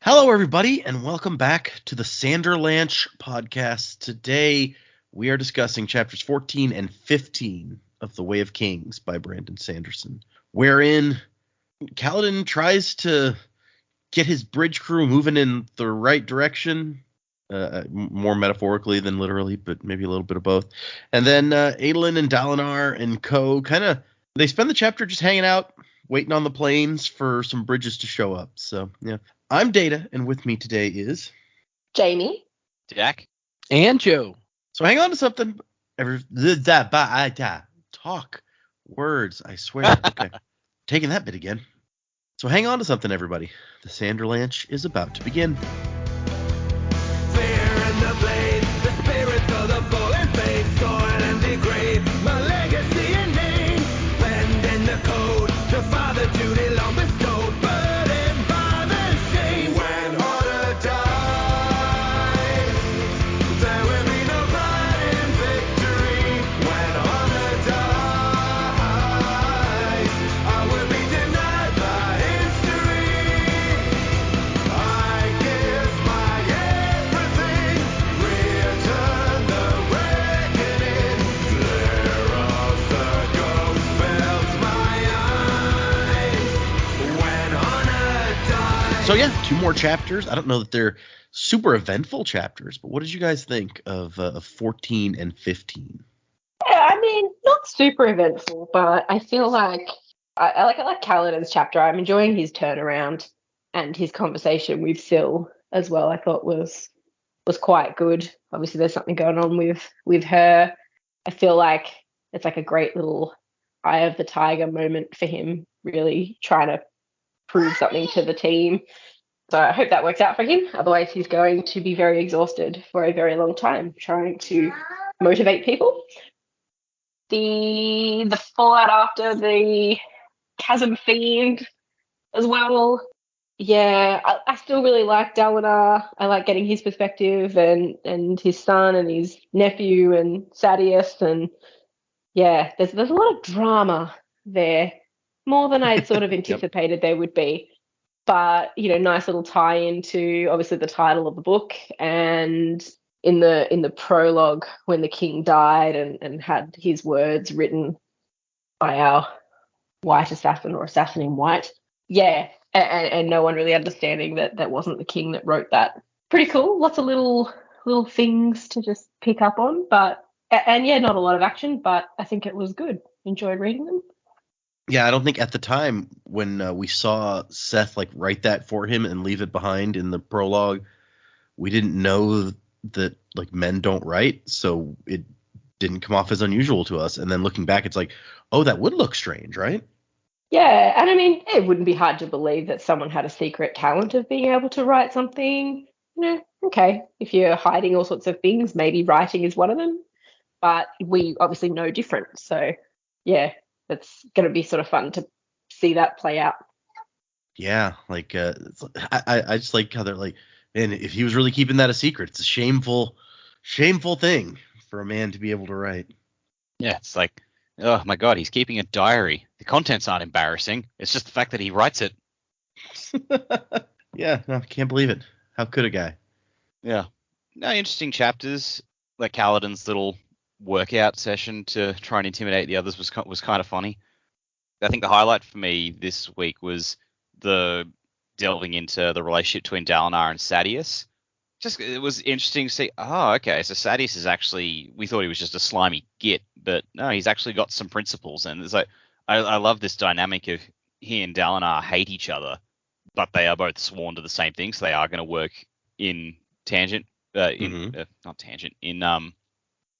Hello, everybody, and welcome back to the Sanderlanche podcast. Today, we are discussing chapters 14 and 15 of The Way of Kings by Brandon Sanderson, wherein Kaladin tries to get his bridge crew moving in the right direction, more metaphorically than literally, but maybe a little bit of both. And then Adolin and Dalinar and co. They spend the chapter just hanging out, waiting on the plains for some bridges to show up. So, yeah. I'm Data, and with me today is Jamie, Jack, and Joe. So hang on to something. Talk words, I swear. Okay, taking that bit again. So hang on to something, everybody. The Sanderlanche is about to begin. Fear in the blade, the spirits of the fallen faith, soil and degrade, my legacy and name, penned in the code, to father duty long bestowed, burdened by the shame. When order dies, there will be no pride in victory. When honor dies, I will be denied by history. I give my everything, return the reckoning, clear of the ghost bells my eyes. When honor dies. So yeah, 2 more chapters. I don't know that they're super eventful chapters, but what did you guys think of 14 and 15? yeah, I mean, not super eventful, but I feel like I like Kaladin's chapter. I'm enjoying his turnaround and his conversation with Syl as well. I thought was quite good. Obviously, there's something going on with her. I feel like it's like a great little eye of the tiger moment for him, really trying to prove something to the team. So I hope that works out for him. Otherwise, he's going to be very exhausted for a very long time trying to motivate people. The fallout after the chasm fiend as well. Yeah, I still really like Dalinar. I like getting his perspective and his son and his nephew and Sadeas, and yeah, there's a lot of drama there, more than I sort of anticipated there would be. But nice little tie into obviously the title of the book, and in the prologue when the king died and had his words written by our white assassin or assassin in white. Yeah, and no one really understanding that wasn't the king that wrote that. Pretty cool. Lots of little things to just pick up on, but yeah, not a lot of action, but I think it was good. Enjoyed reading them. Yeah, I don't think at the time when we saw Seth write that for him and leave it behind in the prologue, we didn't know that men don't write, so it didn't come off as unusual to us. And then looking back, it's like, oh, that would look strange, right? Yeah, and I mean, it wouldn't be hard to believe that someone had a secret talent of being able to write something. Okay, if you're hiding all sorts of things, maybe writing is one of them. But we obviously know different, so yeah. It's going to be sort of fun to see that play out. Yeah, I just like how they're like, man, if he was really keeping that a secret, it's a shameful thing for a man to be able to write. Yeah, it's like, oh my God, he's keeping a diary. The contents aren't embarrassing. It's just the fact that he writes it. Yeah, no, I can't believe it. How could a guy? Yeah. No, interesting chapters. Like Kaladin's little workout session to try and intimidate the others was kind of funny. I think the highlight for me this week was the delving into the relationship between Dalinar and Sadeas. Just it was interesting to see. Oh, okay, so Sadeas is actually, we thought he was just a slimy git, but no, he's actually got some principles. And it's like I love this dynamic of he and Dalinar hate each other, but they are both sworn to the same thing, so they are going to work in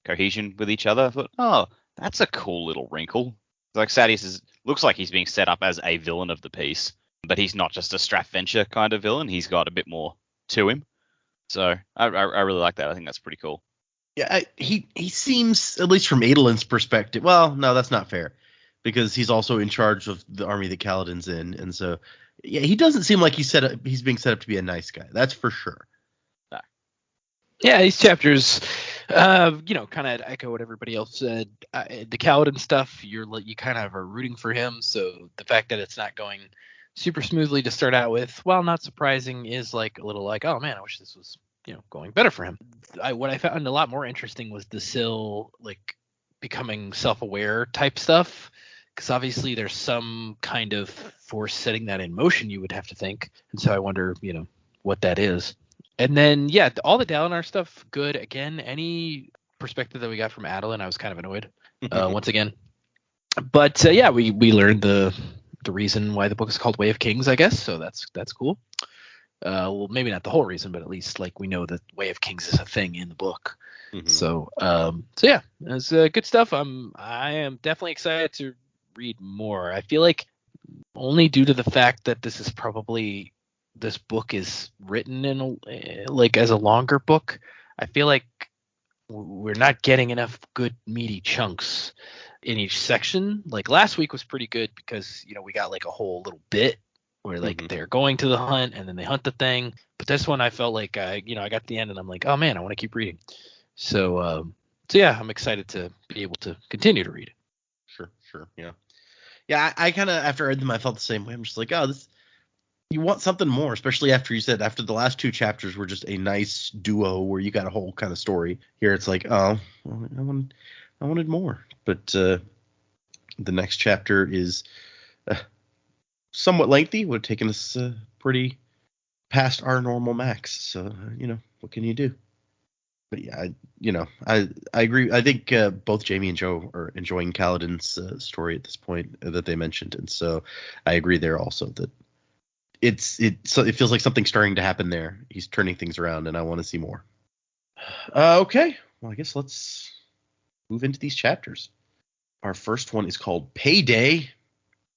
cohesion with each other. I thought, oh, that's a cool little wrinkle. Like Sadeas looks like he's being set up as a villain of the piece, but he's not just a strap venture kind of villain. He's got a bit more to him. So I really like that. I think that's pretty cool. Yeah, he seems, at least from Adolin's perspective, well, no, that's not fair, because he's also in charge of the army that Kaladin's in, and so yeah, he doesn't seem like he's being set up to be a nice guy. That's for sure. Yeah, these chapters, kind of echo what everybody else said. The Kaladin stuff, you kind of are rooting for him. So the fact that it's not going super smoothly to start out with. While not surprising, is like a little like, oh man, I wish this was going better for him. What I found a lot more interesting was the Syl like becoming self-aware type stuff, because obviously there's some kind of force setting that in motion, you would have to think, and so I wonder what that is. And then all the Dalinar stuff good. Again, any perspective that we got from Adolin, I was kind of annoyed once again. But we learned the reason why the book is called Way of Kings, I guess, so that's cool. Well, maybe not the whole reason, but at least like we know that Way of Kings is a thing in the book. Mm-hmm. So yeah, it's good stuff. I am definitely excited to read more. I feel like only due to the fact that this book is written in as a longer book, I feel like we're not getting enough good meaty chunks in each section. Like last week was pretty good because we got like a whole little bit where like they're going to the hunt and then they hunt the thing. But this one I felt like I got to the end and I'm like, oh man, I want to keep reading. So yeah, I'm excited to be able to continue to read it. Sure. Yeah, I kind of, after I read them, I felt the same way. I'm just like, oh, this, you want something more, especially after you said after the last two chapters were just a nice duo where you got a whole kind of story. Here it's like, oh, well, I wanted more. But the next chapter is somewhat lengthy. Would have taken us pretty past our normal max. So, what can you do? But yeah, I agree. I think both Jamie and Joe are enjoying Kaladin's story at this point that they mentioned. And so I agree there also that it feels like something's starting to happen there. He's turning things around and I want to see more. Okay. Well, I guess let's move into these chapters. Our first one is called Payday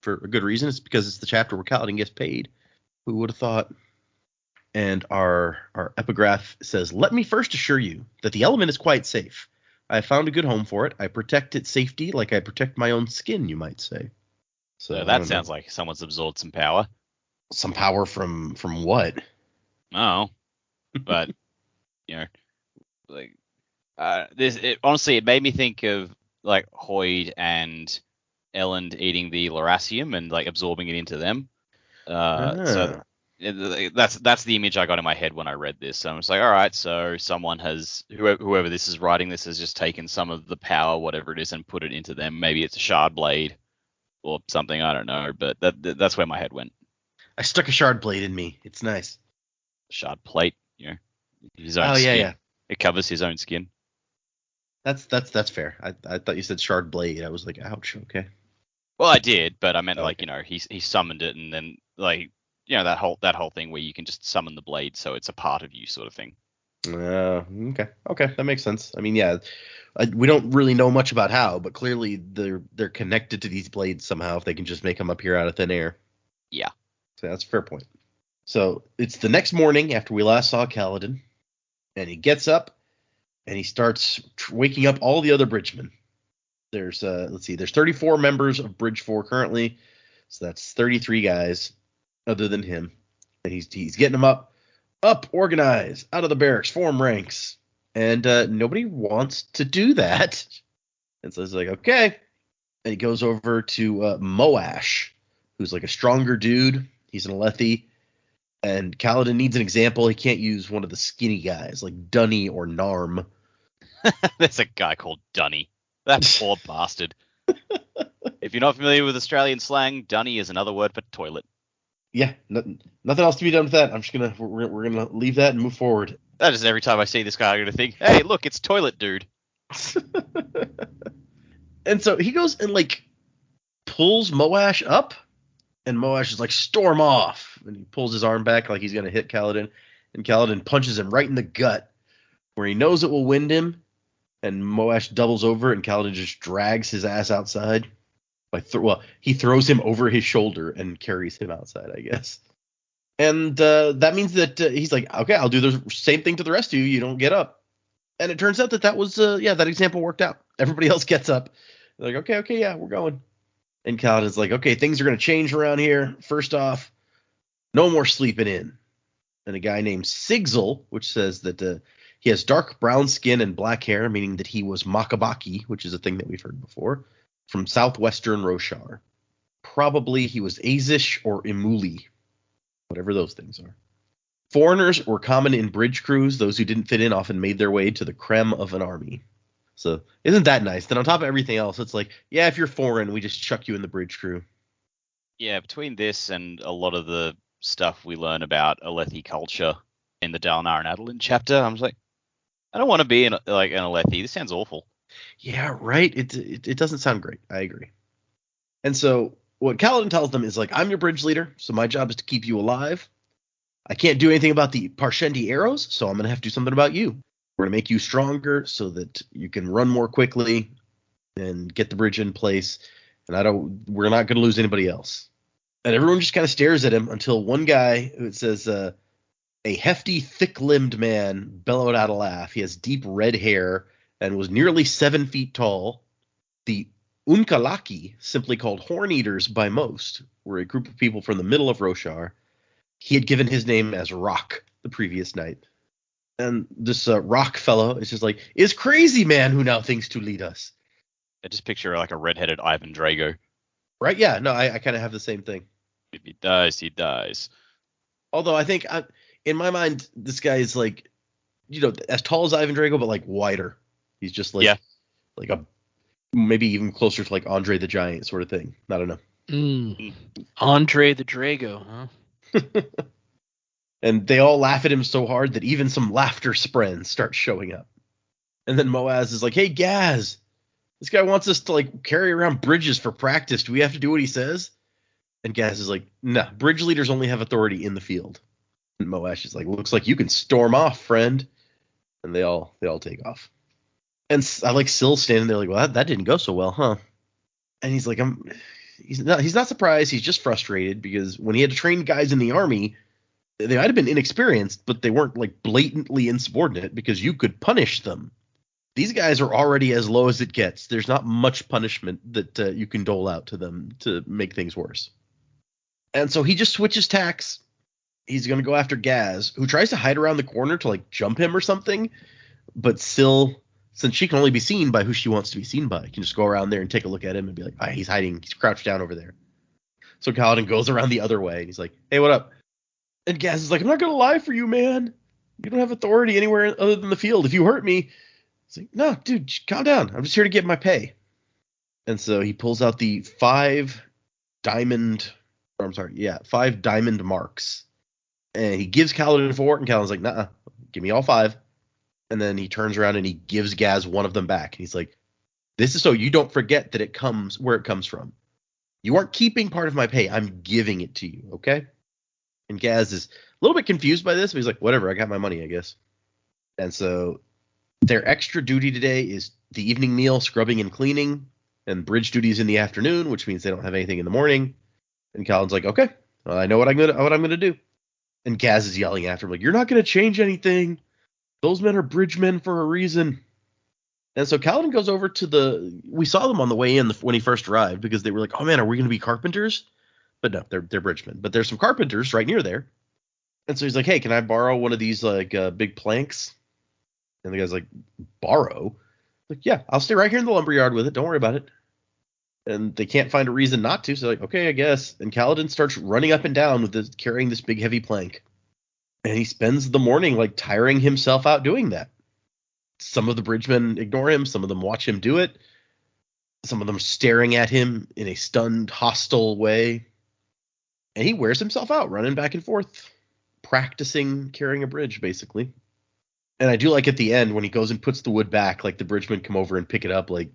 for a good reason. It's because it's the chapter where Kaladin gets paid. Who would have thought? And our epigraph says, "Let me first assure you that the element is quite safe. I have found a good home for it. I protect its safety like I protect my own skin, you might say." So that sounds like someone's absorbed some power. Some power from what? Oh, but honestly, it made me think of like Hoyd and Elend eating the Laracium and like absorbing it into them. So that's the image I got in my head when I read this. So I'm just like, all right, so someone has whoever this is writing this has just taken some of the power, whatever it is, and put it into them. Maybe it's a shard blade or something. I don't know, but that's where my head went. I stuck a shard blade in me. It's nice. Shard plate, his own skin. Yeah. It covers his own skin. That's fair. I thought you said shard blade. I was like, ouch. Okay. Well, I did, but I meant he summoned it, and then like that whole thing where you can just summon the blade, so it's a part of you, sort of thing. Okay, that makes sense. I mean, yeah, we don't really know much about how, but clearly they're connected to these blades somehow. If they can just make them appear out of thin air. Yeah. So that's a fair point. So it's the next morning after we last saw Kaladin, and he gets up and he starts waking up all the other bridgemen. There's there's 34 members of Bridge 4 currently, so that's 33 guys other than him, and he's getting them up, organize, out of the barracks, form ranks, and nobody wants to do that. And so he's like, okay, and he goes over to Moash, who's like a stronger dude. He's an Alethi, and Kaladin needs an example. He can't use one of the skinny guys like Dunny or Narm. There's a guy called Dunny. That poor bastard. If you're not familiar with Australian slang, Dunny is another word for toilet. Yeah, nothing else to be done with that. I'm just we're gonna leave that and move forward. That is every time I see this guy, I'm gonna think, hey, look, it's toilet dude. And so he goes and like pulls Moash up, and Moash is like, storm off, and he pulls his arm back like he's gonna hit Kaladin, and Kaladin punches him right in the gut, where he knows it will wind him. And Moash doubles over, and Kaladin just drags his ass outside. He throws him over his shoulder and carries him outside, I guess. And that means that he's like, okay, I'll do the same thing to the rest of you. You don't get up. And it turns out that was, that example worked out. Everybody else gets up. They're like, okay, yeah, we're going. And Kaladin's like, okay, things are going to change around here. First off, no more sleeping in. And a guy named Sigzil, which says that he has dark brown skin and black hair, meaning that he was Makabaki, which is a thing that we've heard before, from southwestern Roshar. probably he was Azish or Imuli, whatever those things are. Foreigners were common in bridge crews. Those who didn't fit in often made their way to the creme of an army. So isn't that nice? Then on top of everything else, it's like, yeah, if you're foreign, we just chuck you in the bridge crew. Yeah, between this and a lot of the stuff we learn about Alethi culture in the Dalinar and Adolin chapter, I'm just like, I don't want to be an Alethi. This sounds awful. Yeah, right. It doesn't sound great. I agree. And so what Kaladin tells them is like, I'm your bridge leader, so my job is to keep you alive. I can't do anything about the Parshendi arrows, so I'm going to have to do something about you. We're going to make you stronger so that you can run more quickly and get the bridge in place. And we're not going to lose anybody else. And everyone just kind of stares at him until one guy who says, a hefty, thick-limbed man bellowed out a laugh. He has deep red hair and was nearly 7 feet tall. The Unkalaki, simply called Horn Eaters by most, were a group of people from the middle of Roshar. He had given his name as Rock the previous night. And this Rock fellow is just like, is crazy man who now thinks to lead us. I just picture like a redheaded Ivan Drago. Right? Yeah, no, I kind of have the same thing. If he dies, he dies. Although I think, in my mind, this guy is like, as tall as Ivan Drago, but like wider. He's just like, like a maybe even closer to like Andre the Giant sort of thing. I don't know. Andre the Drago, huh? And they all laugh at him so hard that even some laughter sprens start showing up. And then Moaz is like, hey, Gaz, this guy wants us to like carry around bridges for practice. Do we have to do what he says? And Gaz is like, nah, bridge leaders only have authority in the field. And Moash is like, looks like you can storm off, friend. And they all take off. And I like Syl standing there like, well, that didn't go so well, huh? And he's like, he's not surprised. He's just frustrated because when he had to train guys in the army, they might have been inexperienced, but they weren't like blatantly insubordinate because you could punish them. These guys are already as low as it gets. There's not much punishment that you can dole out to them to make things worse. And so he just switches tacks. He's going to go after Gaz, who tries to hide around the corner to like jump him or something. But Syl, since she can only be seen by who she wants to be seen by, can just go around there and take a look at him and be like, he's hiding. He's crouched down over there. So Kaladin goes around the other way and he's like, hey, what up? And Gaz is like, I'm not going to lie for you, man. You don't have authority anywhere other than the field. If you hurt me, it's like, no, dude, calm down. I'm just here to get my pay. And so he pulls out the 5 diamond marks. And he gives Kaladin 4, and Kaladin's like, nah, give me all 5. And then he turns around and he gives Gaz one of them back. And he's like, this is so you don't forget that it comes where it comes from. You aren't keeping part of my pay. I'm giving it to you, okay? And Gaz is a little bit confused by this, but he's like, whatever, I got my money, I guess. And so their extra duty today is the evening meal, scrubbing and cleaning, and bridge duties in the afternoon, which means they don't have anything in the morning. And Kaladin's like, okay, well, I know what I'm gonna do. And Gaz is yelling after him, like, you're not gonna change anything. Those men are bridge men for a reason. And so Kaladin goes over to we saw them on the way in when he first arrived because they were like, oh man, are we gonna be carpenters? But no, they're bridgemen. But there's some carpenters right near there. And so he's like, hey, can I borrow one of these like big planks? And the guy's like, borrow? Like, yeah, I'll stay right here in the lumberyard with it. Don't worry about it. And they can't find a reason not to. So they're like, okay, I guess. And Kaladin starts running up and down with carrying this big heavy plank. And he spends the morning like tiring himself out doing that. Some of the bridgemen ignore him. Some of them watch him do it. Some of them staring at him in a stunned, hostile way. And he wears himself out running back and forth, practicing carrying a bridge, basically. And I do like at the end when he goes and puts the wood back, like the bridgemen come over and pick it up. Like,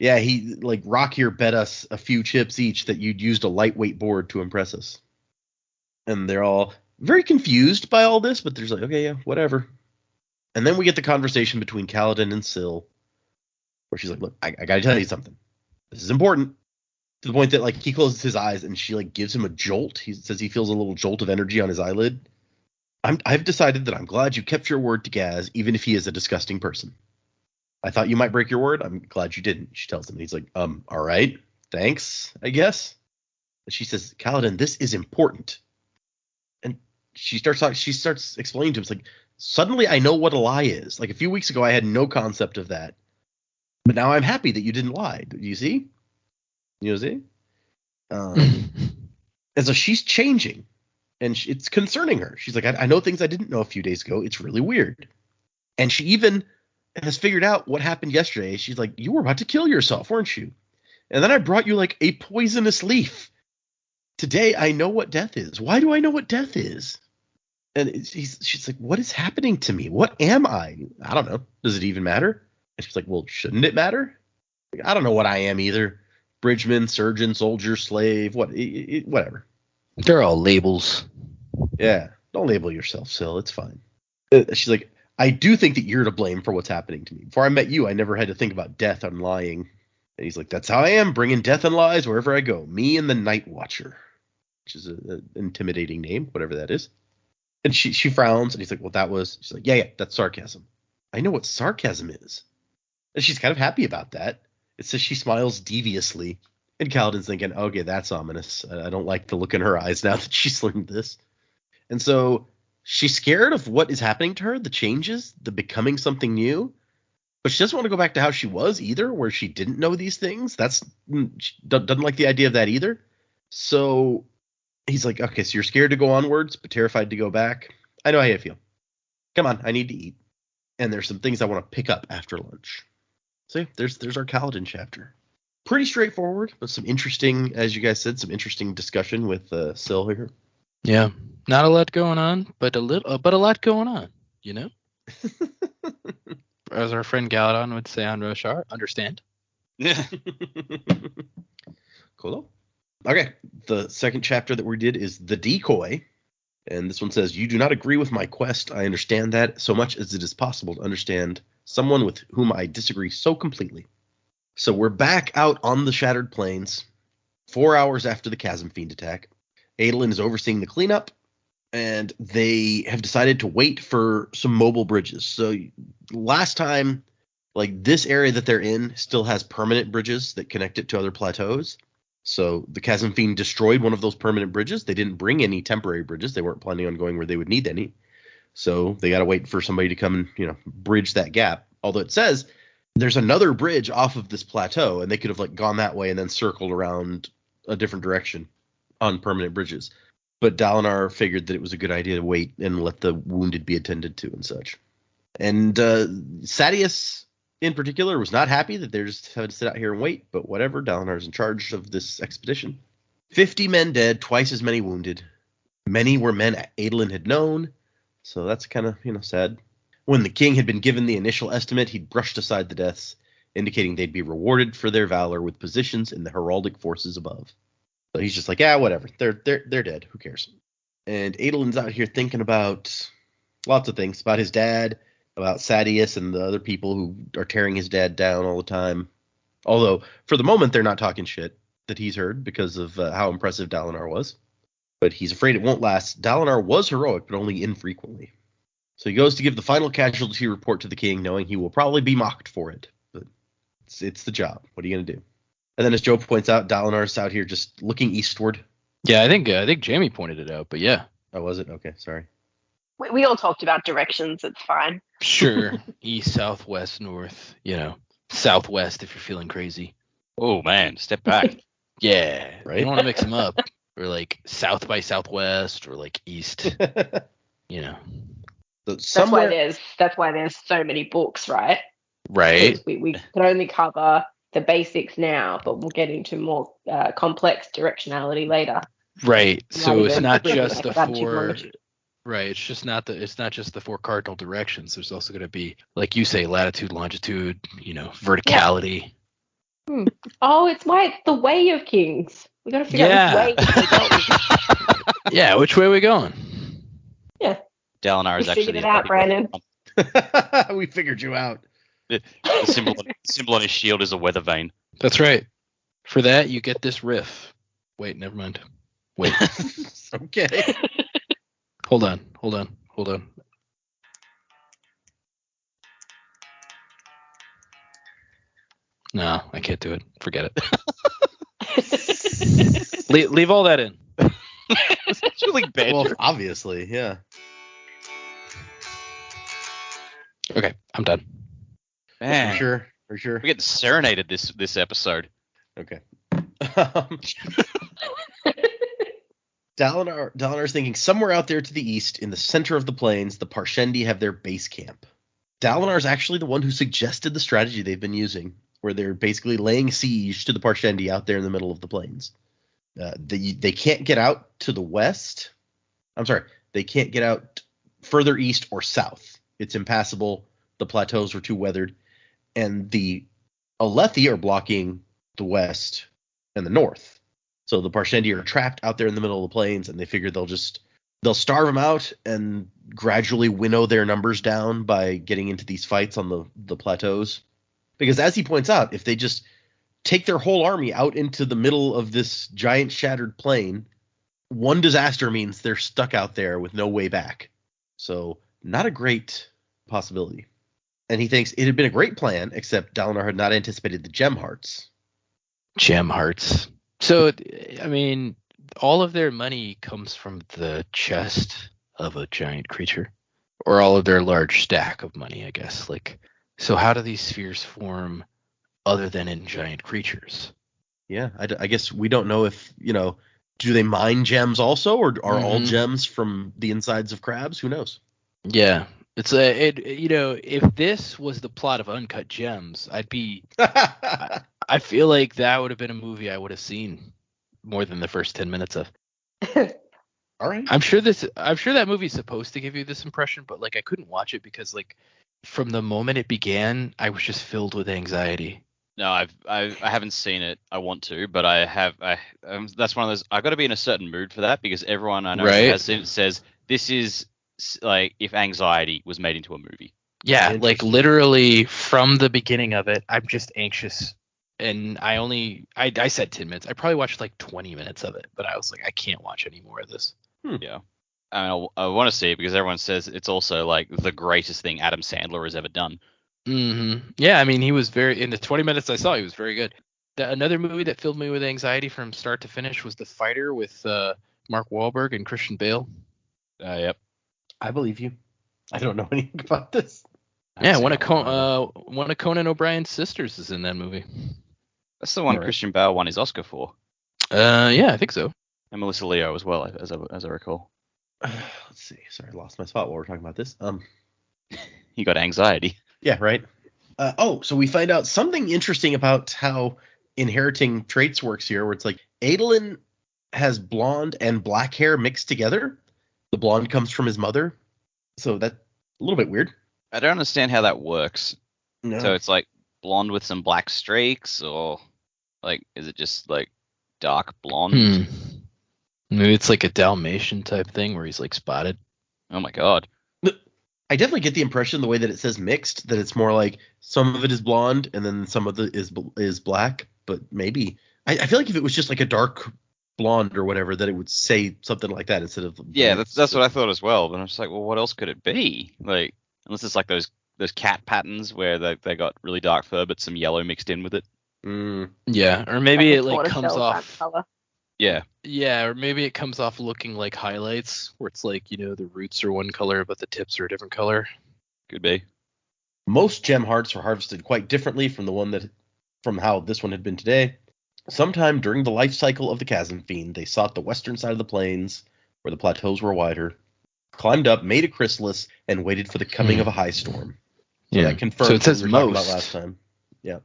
yeah, he like Rock here bet us a few chips each that you'd used a lightweight board to impress us. And they're all very confused by all this, but they're just like, okay, yeah, whatever. And then we get the conversation between Kaladin and Syl, where she's like, look, I got to tell you something. This is important. To the point that like he closes his eyes and she like gives him a jolt. He says he feels a little jolt of energy on his eyelid. I've decided that I'm glad you kept your word to Gaz, even if he is a disgusting person. I thought you might break your word. I'm glad you didn't, she tells him. And he's like, all right, thanks, I guess. And she says, Kaladin, this is important. And she starts explaining to him, it's like, suddenly I know what a lie is. Like a few weeks ago, I had no concept of that. But now I'm happy that you didn't lie. Do you see? You see? And so she's changing, and it's concerning her. She's like, I know things I didn't know a few days ago. It's really weird. And she even has figured out what happened yesterday. She's like, you were about to kill yourself, weren't you? And then I brought you like a poisonous leaf. Today I know what death is. Why do I know what death is? And she's like, what is happening to me? What am I? I don't know. Does it even matter? And she's like, well, shouldn't it matter? I don't know what I am either. Bridgeman, surgeon, soldier, slave, whatever. They're all labels. Yeah, don't label yourself, Syl. It's fine. She's like, I do think that you're to blame for what's happening to me. Before I met you, I never had to think about death and lying. And he's like, that's how I am, bringing death and lies wherever I go. Me and the Night Watcher, which is an intimidating name, whatever that is. And she frowns, and he's like, well, she's like, yeah, that's sarcasm. I know what sarcasm is. And she's kind of happy about that. It says she smiles deviously. And Kaladin's thinking, okay, that's ominous. I don't like the look in her eyes now that she's learned this. And so she's scared of what is happening to her, the changes, the becoming something new. But she doesn't want to go back to how she was either, where she didn't know these things. She doesn't like the idea of that either. So he's like, okay, so you're scared to go onwards, but terrified to go back. I know how you feel. Come on, I need to eat. And there's some things I want to pick up after lunch. So yeah, there's our Kaladin chapter. Pretty straightforward, but some interesting, as you guys said, some interesting discussion with Syl here. Yeah, not a lot going on, but a lot going on, you know? As our friend Galadon would say on Roshar, understand? Yeah. Cool. Okay, the second chapter that we did is The Decoy. And this one says, you do not agree with my quest. I understand that so much as it is possible to understand someone with whom I disagree so completely. So we're back out on the Shattered Plains, 4 hours after the Chasm Fiend attack. Adolin is overseeing the cleanup, and they have decided to wait for some mobile bridges. So last time, like, this area that they're in still has permanent bridges that connect it to other plateaus. So the Chasm Fiend destroyed one of those permanent bridges. They didn't bring any temporary bridges. They weren't planning on going where they would need any. So they got to wait for somebody to come and, bridge that gap. Although it says there's another bridge off of this plateau, and they could have like gone that way and then circled around a different direction on permanent bridges. But Dalinar figured that it was a good idea to wait and let the wounded be attended to and such. And Sadeas in particular was not happy that they're just having to sit out here and wait, but whatever. Dalinar's in charge of this expedition. 50 men dead, twice as many wounded. Many were men Adolin had known, so that's kind of, sad. When the king had been given the initial estimate, he'd brushed aside the deaths, indicating they'd be rewarded for their valor with positions in the heraldic forces above. So he's just like, yeah, whatever. They're dead. Who cares? And Adolin's out here thinking about lots of things, about his dad, about Sadeas and the other people who are tearing his dad down all the time. Although, for the moment, they're not talking shit that he's heard because of how impressive Dalinar was. But he's afraid it won't last. Dalinar was heroic, but only infrequently. So he goes to give the final casualty report to the king, knowing he will probably be mocked for it. But it's the job. What are you going to do? And then as Joe points out, Dalinar's out here just looking eastward. Yeah, I think Jamie pointed it out, but yeah. Oh, was it? Okay, sorry. We all talked about directions. It's fine. Sure. East, south, west, north, southwest if you're feeling crazy. Oh, man, step back. Yeah. Right? You don't want to mix them up. Or like south by southwest or like east. So That's why there's so many books, right? Right. We can only cover the basics now, but we'll get into more complex directionality later. Right. So it's not just the latitude, four. longitude. Right. It's not just the four cardinal directions. There's also going to be, like you say, latitude, longitude, verticality. Yeah. Oh, it's the way of kings. We got to figure out which way we're going. Yeah. Which way are we going? Yeah. Dalinar is We actually figured it out, Brandon. We figured you out. The symbol on his shield is a weather vane. That's right. For that, you get this riff. Wait, never mind. Wait. Okay. Hold on. No, I can't do it. Forget it. Leave all that in. It's really bad. Well, obviously, yeah. Okay, I'm done. Man, For sure. we're getting serenaded this episode. Okay. Dalinar's thinking somewhere out there to the east, in the center of the plains, the Parshendi have their base camp. Dalinar's actually the one who suggested the strategy they've been using, where they're basically laying siege to the Parshendi out there in the middle of the plains. They can't get out to the west. I'm sorry, they can't get out further east or south. It's impassable. The plateaus were too weathered. And the Alethi are blocking the west and the north. So the Parshendi are trapped out there in the middle of the plains, and they figure they'll starve them out and gradually winnow their numbers down by getting into these fights on the plateaus. Because as he points out, if they just take their whole army out into the middle of this giant shattered plain, one disaster means they're stuck out there with no way back. So not a great possibility. And he thinks it had been a great plan, except Dalinar had not anticipated the gem hearts. Gem hearts. So, I mean, all of their money comes from the chest of a giant creature, or all of their large stack of money, I guess. Like, so how do these spheres form other than in giant creatures? Yeah, I guess we don't know if, do they mine gems also, or are all gems from the insides of crabs? Who knows? Yeah. If this was the plot of Uncut Gems, I feel like that would have been a movie I would have seen more than the first 10 minutes of. All right. I'm sure that movie's supposed to give you this impression, but like I couldn't watch it because like from the moment it began, I was just filled with anxiety. No, I haven't seen it. I want to, but I have. That's one of those. I've got to be in a certain mood for that because everyone I know who has seen it says this is like if Anxiety was made into a movie. Yeah, like literally from the beginning of it, I'm just anxious. And I said 10 minutes. I probably watched like 20 minutes of it, but I was like, I can't watch any more of this. Yeah. I mean, I want to see it because everyone says it's also like the greatest thing Adam Sandler has ever done. Mm-hmm. Yeah, I mean, he was in the 20 minutes I saw, he was very good. Another movie that filled me with anxiety from start to finish was The Fighter with Mark Wahlberg and Christian Bale. Yep. I believe you. I don't know anything about this. Yeah, one of Conan O'Brien's sisters is in that movie. That's the one Christian Bale won his Oscar for. Yeah, I think so. And Melissa Leo as well, as I recall. Let's see. Sorry, I lost my spot while we're talking about this. You got anxiety. Yeah, right. So we find out something interesting about how inheriting traits works here, where it's like Adolin has blonde and black hair mixed together. The blonde comes from his mother, so that's a little bit weird. I don't understand how that works. No. So it's like blonde with some black streaks, or like is it just like dark blonde? Maybe it's like a Dalmatian type thing where he's like spotted. Oh my god. I definitely get the impression the way that it says mixed that it's more like some of it is blonde and then some of it is black. But maybe I feel like if it was just like a dark blonde or whatever, that it would say something like that instead of that's what I thought as well. But I'm just like, well, what else could it be? Like unless it's like those cat patterns where they got really dark fur but some yellow mixed in with it. Yeah, or maybe it like comes off. Yeah. Yeah, or maybe it comes off looking like highlights, where it's like, the roots are one color, but the tips are a different color. Could be. Most gem hearts are harvested quite differently from how this one had been today. Sometime during the life cycle of the chasm fiend, they sought the western side of the plains, where the plateaus were wider, climbed up, made a chrysalis, and waited for the coming of a high storm. So that confirms so it says what we were talking most about last time. Yeah.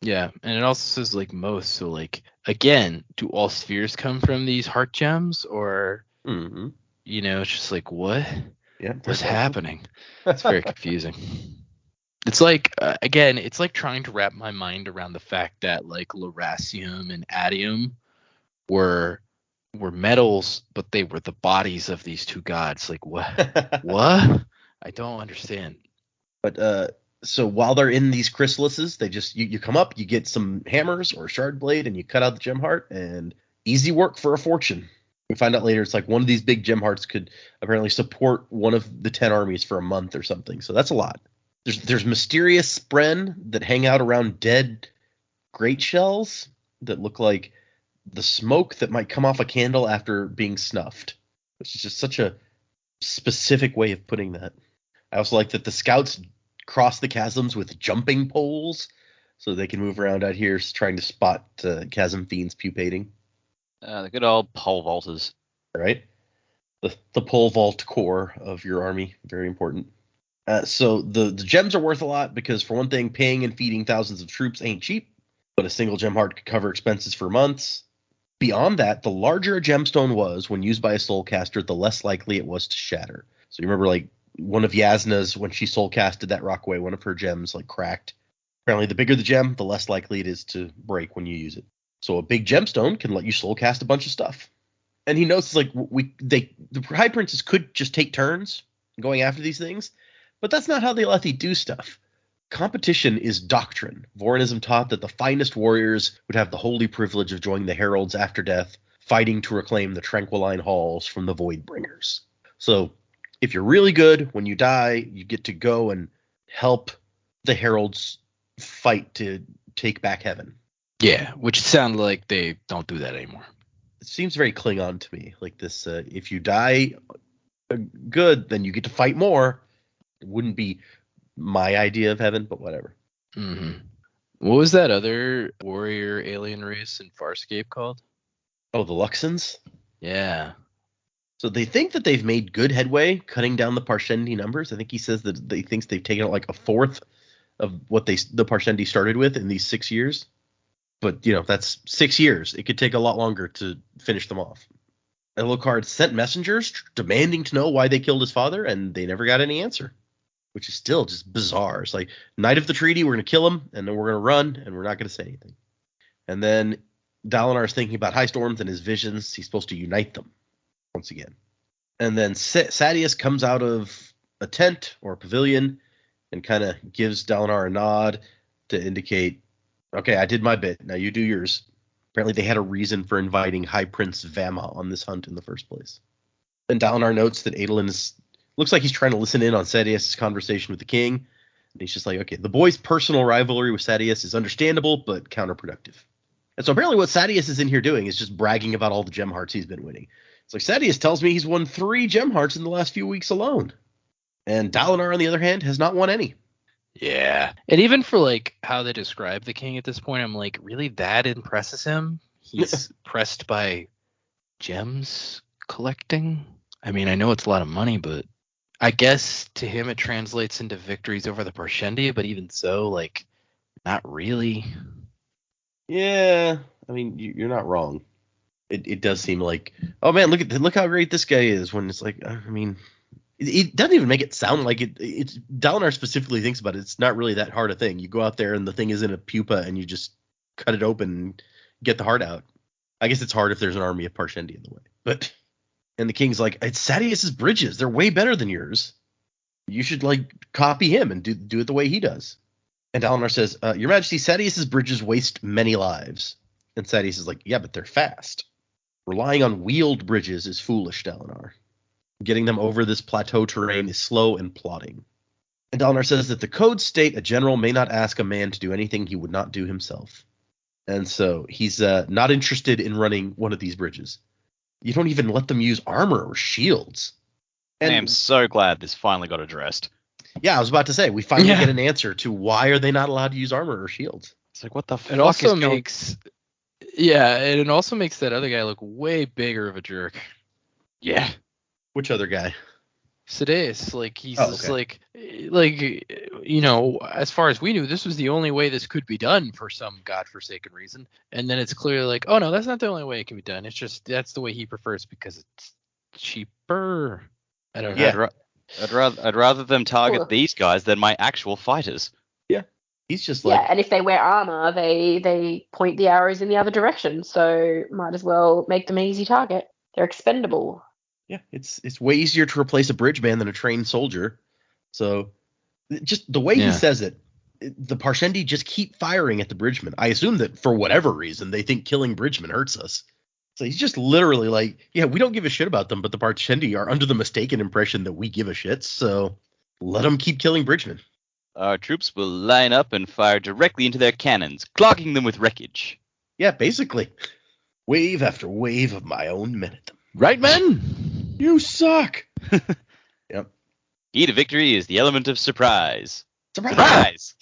Yeah, and it also says like most. So like again, do all spheres come from these heart gems, or it's just like what? Yeah, what's happening? It's very confusing. It's like again, it's like trying to wrap my mind around the fact that like Lerasium and Adium were metals, but they were the bodies of these two gods. Like what? What? I don't understand. But so while they're in these chrysalises, they just you come up, you get some hammers or a shard blade, and you cut out the gem heart, and easy work for a fortune. We find out later it's like one of these big gem hearts could apparently support one of the 10 armies for a month or something. So that's a lot. There's mysterious spren that hang out around dead great shells that look like the smoke that might come off a candle after being snuffed, which is just such a specific way of putting that. I also like that the scouts cross the chasms with jumping poles so they can move around out here trying to spot chasm fiends pupating. The good old pole vaulters. right? The pole vault core of your army, very important. So the gems are worth a lot because, for one thing, paying and feeding thousands of troops ain't cheap, but a single gem heart could cover expenses for months. Beyond that, the larger a gemstone was when used by a soulcaster, the less likely it was to shatter. So you remember, like, one of Yasna's, when she soulcasted that Rockaway, one of her gems, like, cracked. Apparently, the bigger the gem, the less likely it is to break when you use it. So a big gemstone can let you soulcast a bunch of stuff. And he notes, like, the High Princes could just take turns going after these things, but that's not how the Alethi do stuff. Competition is doctrine. Vorinism taught that the finest warriors would have the holy privilege of joining the heralds after death, fighting to reclaim the Tranquiline halls from the Voidbringers. So if you're really good, when you die, you get to go and help the heralds fight to take back heaven. Yeah, which sounds like they don't do that anymore. It seems very Klingon to me. Like this, if you die good, then you get to fight more. It wouldn't be my idea of heaven, but whatever. Mm-hmm. What was that other warrior alien race in Farscape called? Oh, the Luxans? Yeah. So they think that they've made good headway cutting down the Parshendi numbers. I think he says that they thinks they've taken out like a fourth of what the Parshendi started with in these 6 years. But, you know, that's 6 years. It could take a lot longer to finish them off. Alucard sent messengers demanding to know why they killed his father, and they never got any answer, which is still just bizarre. It's like, night of the treaty, we're going to kill him, and then we're going to run, and we're not going to say anything. And then Dalinar's thinking about High Storms and his visions. He's supposed to unite them once again. And then Sadeas comes out of a tent or a pavilion and kind of gives Dalinar a nod to indicate, okay, I did my bit. Now you do yours. Apparently they had a reason for inviting High Prince Vama on this hunt in the first place. And Dalinar notes that Adolin looks like he's trying to listen in on Sadeas' conversation with the king. And he's just like, okay, the boy's personal rivalry with Sadeas is understandable, but counterproductive. And so apparently what Sadeas is in here doing is just bragging about all the gem hearts he's been winning. It's like, Sadeas tells me he's won 3 gem hearts in the last few weeks alone. And Dalinar, on the other hand, has not won any. Yeah. And even for like how they describe the king at this point, I'm like, really, that impresses him? He's pressed by gems collecting? I mean, I know it's a lot of money, but I guess to him it translates into victories over the Parshendi, but even so, like, not really. Yeah, I mean, you're not wrong. It does seem like, oh man, look how great this guy is. When it's like, I mean, it doesn't even make it sound like it. It's Dalinar specifically thinks about it. It's not really that hard a thing. You go out there and the thing is in a pupa and you just cut it open and get the heart out. I guess it's hard if there's an army of Parshendi in the way. But and the king's like, it's Sadeas' bridges. They're way better than yours. You should like copy him and do it the way he does. And Dalinar says, Your Majesty, Sadeas' bridges waste many lives. And Sadeas is like, yeah, but they're fast. Relying on wheeled bridges is foolish, Dalinar. Getting them over this plateau terrain is slow and plodding. And Dalinar says that the codes state a general may not ask a man to do anything he would not do himself. And so he's not interested in running one of these bridges. You don't even let them use armor or shields. And I am so glad this finally got addressed. Yeah, I was about to say, we finally get an answer to why are they not allowed to use armor or shields. It's like, what the fuck It also is going... makes, yeah, and it also makes that other guy look way bigger of a jerk. Yeah. Which other guy? Sadeas, like he's just like you know, as far as we knew, this was the only way this could be done for some godforsaken reason. And then it's clearly like, oh no, that's not the only way it can be done. It's just that's the way he prefers because it's cheaper. I don't know. Yeah. I'd rather them target these guys than my actual fighters. Yeah. He's just like, yeah, and if they wear armor, they point the arrows in the other direction. So might as well make them an easy target. They're expendable. yeah, it's way easier to replace a bridge man than a trained soldier. So just the way he says it, the Parshendi just keep firing at the bridgemen. I assume that for whatever reason, they think killing bridgemen hurts us. So he's just literally like, yeah, we don't give a shit about them, but the Parshendi are under the mistaken impression that we give a shit. So let them keep killing bridgemen. Our troops will line up and fire directly into their cannons, clogging them with wreckage. Yeah, basically. Wave after wave of my own men at them. Right, men? You suck. Yep. Key to victory is the element of surprise. Surprise!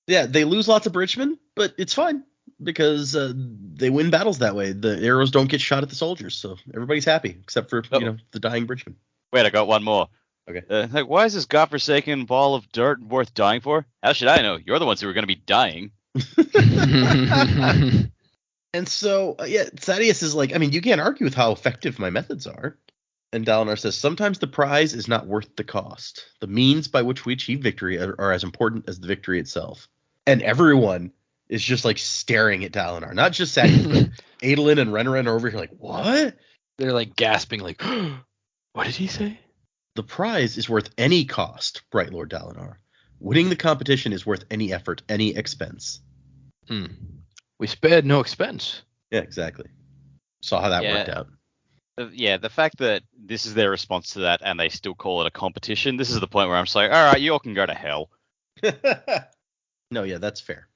Yeah, they lose lots of bridgemen, but it's fine. because they win battles that way. The arrows don't get shot at the soldiers, so everybody's happy except for the dying bridgeman. Wait, I got one more. Okay. Like, why is this godforsaken ball of dirt worth dying for? How should I know? You're the ones who are going to be dying. And so, Thaddeus is like, I mean, you can't argue with how effective my methods are. And Dalinar says, sometimes the prize is not worth the cost. The means by which we achieve victory are as important as the victory itself. And everyone is just like staring at Dalinar. Not just Thaddeus, but Adolin and Renarin are over here like, what? They're like gasping, like, what did he say? The prize is worth any cost, Bright Lord Dalinar. Winning the competition is worth any effort, any expense. We spared no expense. Yeah, exactly. Saw how that worked out. The fact that this is their response to that and they still call it a competition, this is the point where I'm just like, all right, you all can go to hell. No, yeah, that's fair.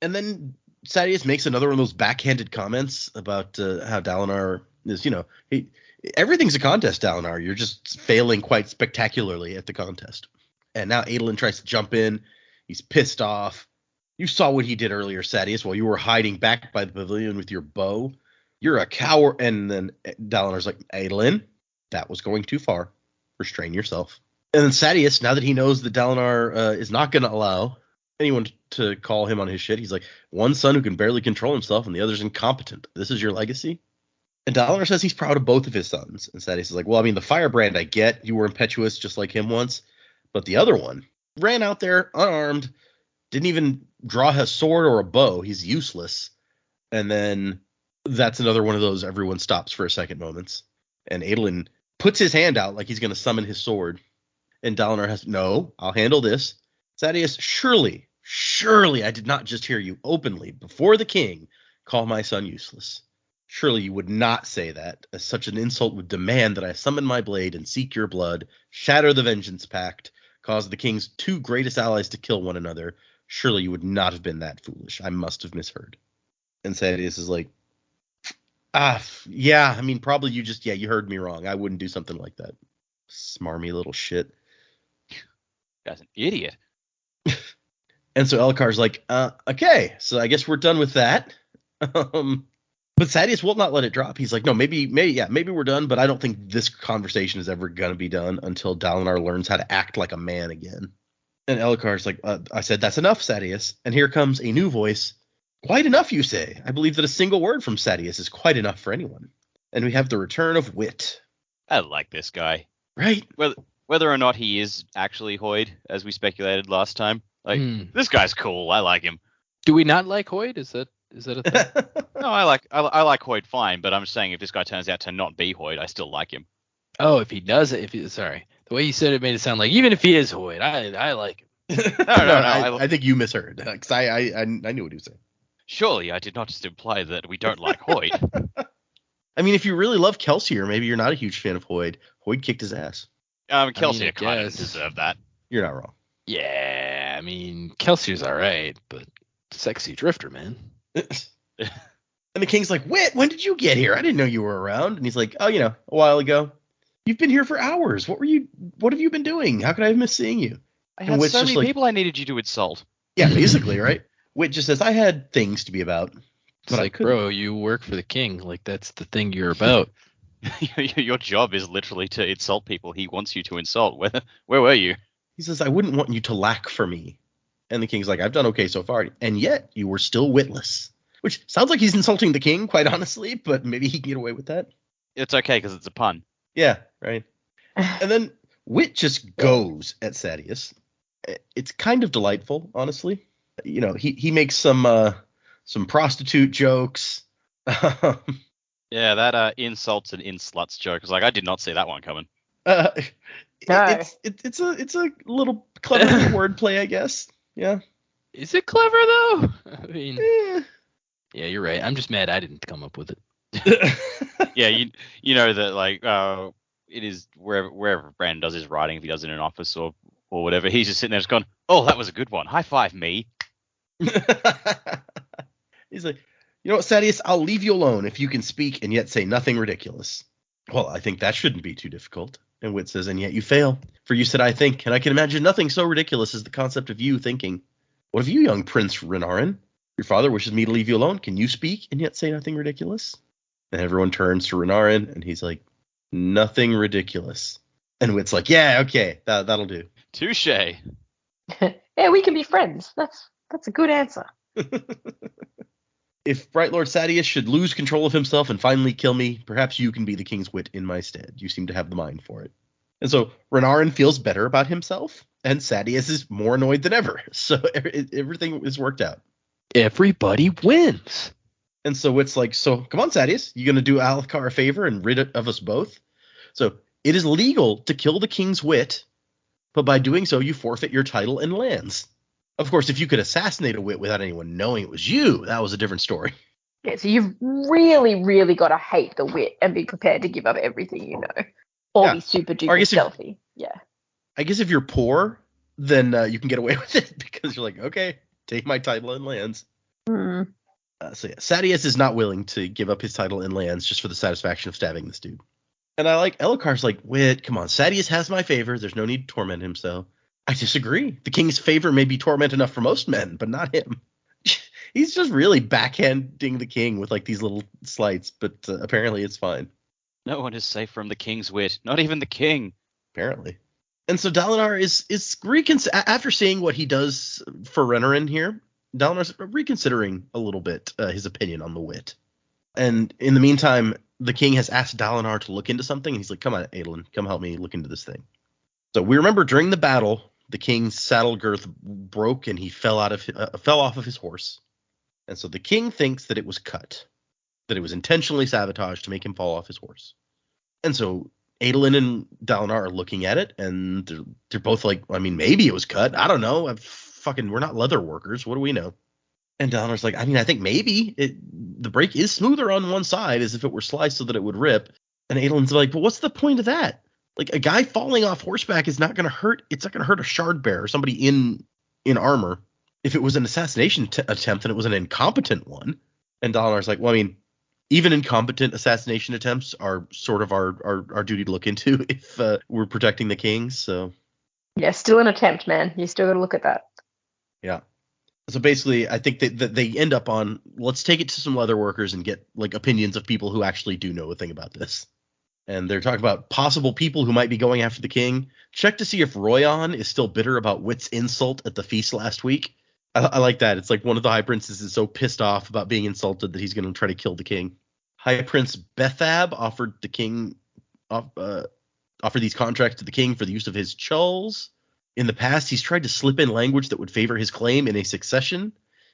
And then Thaddeus makes another one of those backhanded comments about how Dalinar is, everything's a contest, Dalinar. You're just failing quite spectacularly at the contest. And now Adolin tries to jump in. He's pissed off. You saw what he did earlier, Thaddeus, while you were hiding back by the pavilion with your bow. You're a coward. And then Dalinar's like, Adolin, that was going too far. Restrain yourself. And then Thaddeus, now that he knows that Dalinar is not going to allow anyone to call him on his shit, he's like, one son who can barely control himself and the other's incompetent. This is your legacy? And Dalinar says he's proud of both of his sons. And Thaddeus is like, well, I mean, the firebrand I get. You were impetuous just like him once. But the other one ran out there unarmed, didn't even draw a sword or a bow. He's useless. And then that's another one of those everyone stops for a second moments. And Adolin puts his hand out like he's going to summon his sword. And Dalinar has, no, I'll handle this. Thaddeus, surely I did not just hear you openly before the king call my son useless. Surely you would not say that, as such an insult would demand that I summon my blade and seek your blood, shatter the vengeance pact, cause the king's two greatest allies to kill one another. Surely you would not have been that foolish. I must have misheard. And Thaddeus is like, yeah, I mean, probably you heard me wrong. I wouldn't do something like that. Smarmy little shit. Guy's an idiot. And so Elkar's like, okay, so I guess we're done with that. But Thaddeus will not let it drop. He's like, no, maybe we're done, but I don't think this conversation is ever going to be done until Dalinar learns how to act like a man again. And Elkar's like, I said, that's enough, Thaddeus. And here comes a new voice. Quite enough, you say. I believe that a single word from Thaddeus is quite enough for anyone. And we have the return of wit. I like this guy. Right? Whether or not he is actually Hoid, as we speculated last time. Like, this guy's cool. I like him. Do we not like Hoid? Is that a thing? No, I like Hoid fine, but I'm saying if this guy turns out to not be Hoid, I still like him. Oh, if he does it, sorry. The way you said it made it sound like even if he is Hoid, I like him. No. I think you misheard. Because I knew what he was saying. Surely I did not just imply that we don't like Hoid. I mean, if you really love Kelsier, maybe you're not a huge fan of Hoid. Hoid kicked his ass. Kelsier kind of deserved that. You're not wrong. Yeah, I mean, Kelsier's all right, but sexy drifter, man. And the king's like, Wit, when did you get here? I didn't know you were around. And he's like, oh, a while ago. You've been here for hours. What have you been doing? How could I have missed seeing you? I had so many people I needed you to insult. Yeah, basically, right? Wit just says, I had things to be about. It's like, bro, you work for the king. Like, that's the thing you're about. Your job is literally to insult people he wants you to insult. Where were you? He says, I wouldn't want you to lack for me. And the king's like, I've done okay so far. And yet you were still witless. Which sounds like he's insulting the king, quite honestly, but maybe he can get away with that. It's okay because it's a pun. Yeah, right. And then Wit just goes at Thaddeus. It's kind of delightful, honestly. He makes some prostitute jokes. Yeah, that insults and insluts joke is like, I did not see that one coming. It's a little clever wordplay, I guess. Yeah. Is it clever though? I mean, yeah, you're right. I'm just mad I didn't come up with it. Yeah, you know that like it is wherever Brandon does his writing, if he does it in an office or whatever, he's just sitting there just going, oh, that was a good one. High five me. He's like, you know what, Thaddeus, I'll leave you alone if you can speak and yet say nothing ridiculous. Well, I think that shouldn't be too difficult. And Wit says, and yet you fail. For you said I think, and I can imagine nothing so ridiculous as the concept of you thinking. What of you, young Prince Renarin? Your father wishes me to leave you alone. Can you speak and yet say nothing ridiculous? And everyone turns to Renarin, and he's like, nothing ridiculous. And Wit's like, yeah, okay, that'll do. Touche. Yeah, we can be friends. That's a good answer. If Bright Lord Sadeas should lose control of himself and finally kill me, perhaps you can be the king's wit in my stead. You seem to have the mind for it. And so Renarin feels better about himself, and Sadeas is more annoyed than ever. So everything is worked out. Everybody wins. And so Wit's like, so come on, Sadeas, you going to do Alethkar a favor and rid of us both? So it is legal to kill the king's wit, but by doing so, you forfeit your title and lands. Of course, if you could assassinate a wit without anyone knowing it was you, that was a different story. Yeah, so you've really, really got to hate the wit and be prepared to give up everything you know. Or be super duper stealthy. Yeah. I guess if you're poor, then you can get away with it because you're like, okay, take my title and lands. Mm. So yeah, Sadeas is not willing to give up his title and lands just for the satisfaction of stabbing this dude. And I like Elhokar's like, Wit, come on, Sadeas has my favor. There's no need to torment him. So I disagree. The king's favor may be torment enough for most men, but not him. He's just really backhanding the king with like these little slights, but apparently it's fine. No one is safe from the king's wit, not even the king. Apparently. And so Dalinar is after seeing what he does for Renarin here, Dalinar's reconsidering a little bit his opinion on the wit. And in the meantime, the king has asked Dalinar to look into something, and he's like, come on, Adolin, come help me look into this thing. So we remember during the battle, the king's saddle girth broke and he fell off of his horse. And so the king thinks that it was cut, that it was intentionally sabotaged to make him fall off his horse. And so Adolin and Dalinar are looking at it, and they're both like, I mean, maybe it was cut. I don't know. We're not leather workers. What do we know? And Dalinar's like, I mean, I think maybe the break is smoother on one side as if it were sliced so that it would rip. And Adolin's like, but what's the point of that? Like, a guy falling off horseback is not going to hurt. It's not going to hurt a shard bearer, somebody in armor. If it was an assassination attempt, then it was an incompetent one. And Dalinar's like, well, I mean, even incompetent assassination attempts are sort of our duty to look into if we're protecting the king. So yeah, still an attempt, man. You still got to look at that. Yeah. So basically, I think that they end up on, let's take it to some leather workers and get like opinions of people who actually do know a thing about this. And they're talking about possible people who might be going after the king. Check to see if Royan is still bitter about Wit's insult at the feast last week. I like that. It's like one of the high princes is so pissed off about being insulted that he's going to try to kill the king. High Prince Bethab offered the king offered these contracts to the king for the use of his chulls. In the past, he's tried to slip in language that would favor his claim in a succession.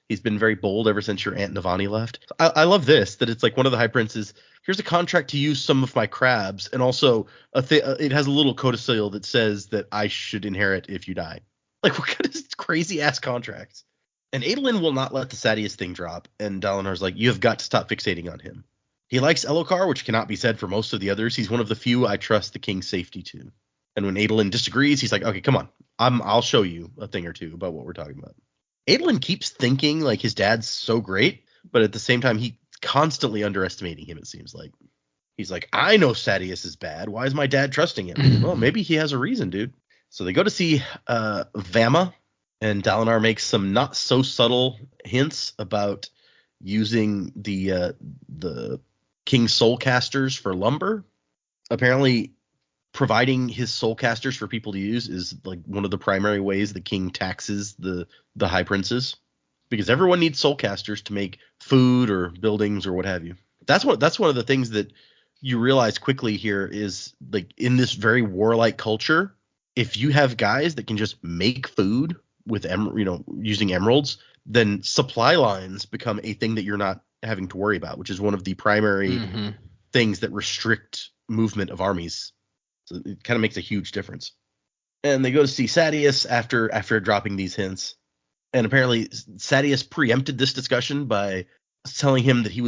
He's been very bold ever since your Aunt Navani left. I love this, that it's like one of the high princes, here's a contract to use some of my crabs, and also it has a little codicil that says that I should inherit if you die. Like, what kind of crazy-ass contracts? And Adolin will not let the Sadeas thing drop, and Dalinar's like, you have got to stop fixating on him. He likes Elhokar, which cannot be said for most of the others. He's one of the few I trust the king's safety to. And when Adolin disagrees, he's like, okay, come on. I'll show you a thing or two about what we're talking about. Adolin keeps thinking like his dad's so great, but at the same time, he's constantly underestimating him, it seems like. He's like, I know Sadeas is bad. Why is my dad trusting him? Well, maybe he has a reason, dude. So they go to see Vama, and Dalinar makes some not so subtle hints about using the king's soulcasters for lumber. Apparently, providing his soulcasters for people to use is like one of the primary ways the king taxes the high princes, because everyone needs soulcasters to make food or buildings or what have you. That's one of the things that you realize quickly here is, like, in this very warlike culture, if you have guys that can just make food with using emeralds, then supply lines become a thing that you're not having to worry about, which is one of the primary things that restrict movement of armies. So it kind of makes a huge difference. And they go to see Sadeas after dropping these hints. And apparently Sadeas preempted this discussion by telling Vama that he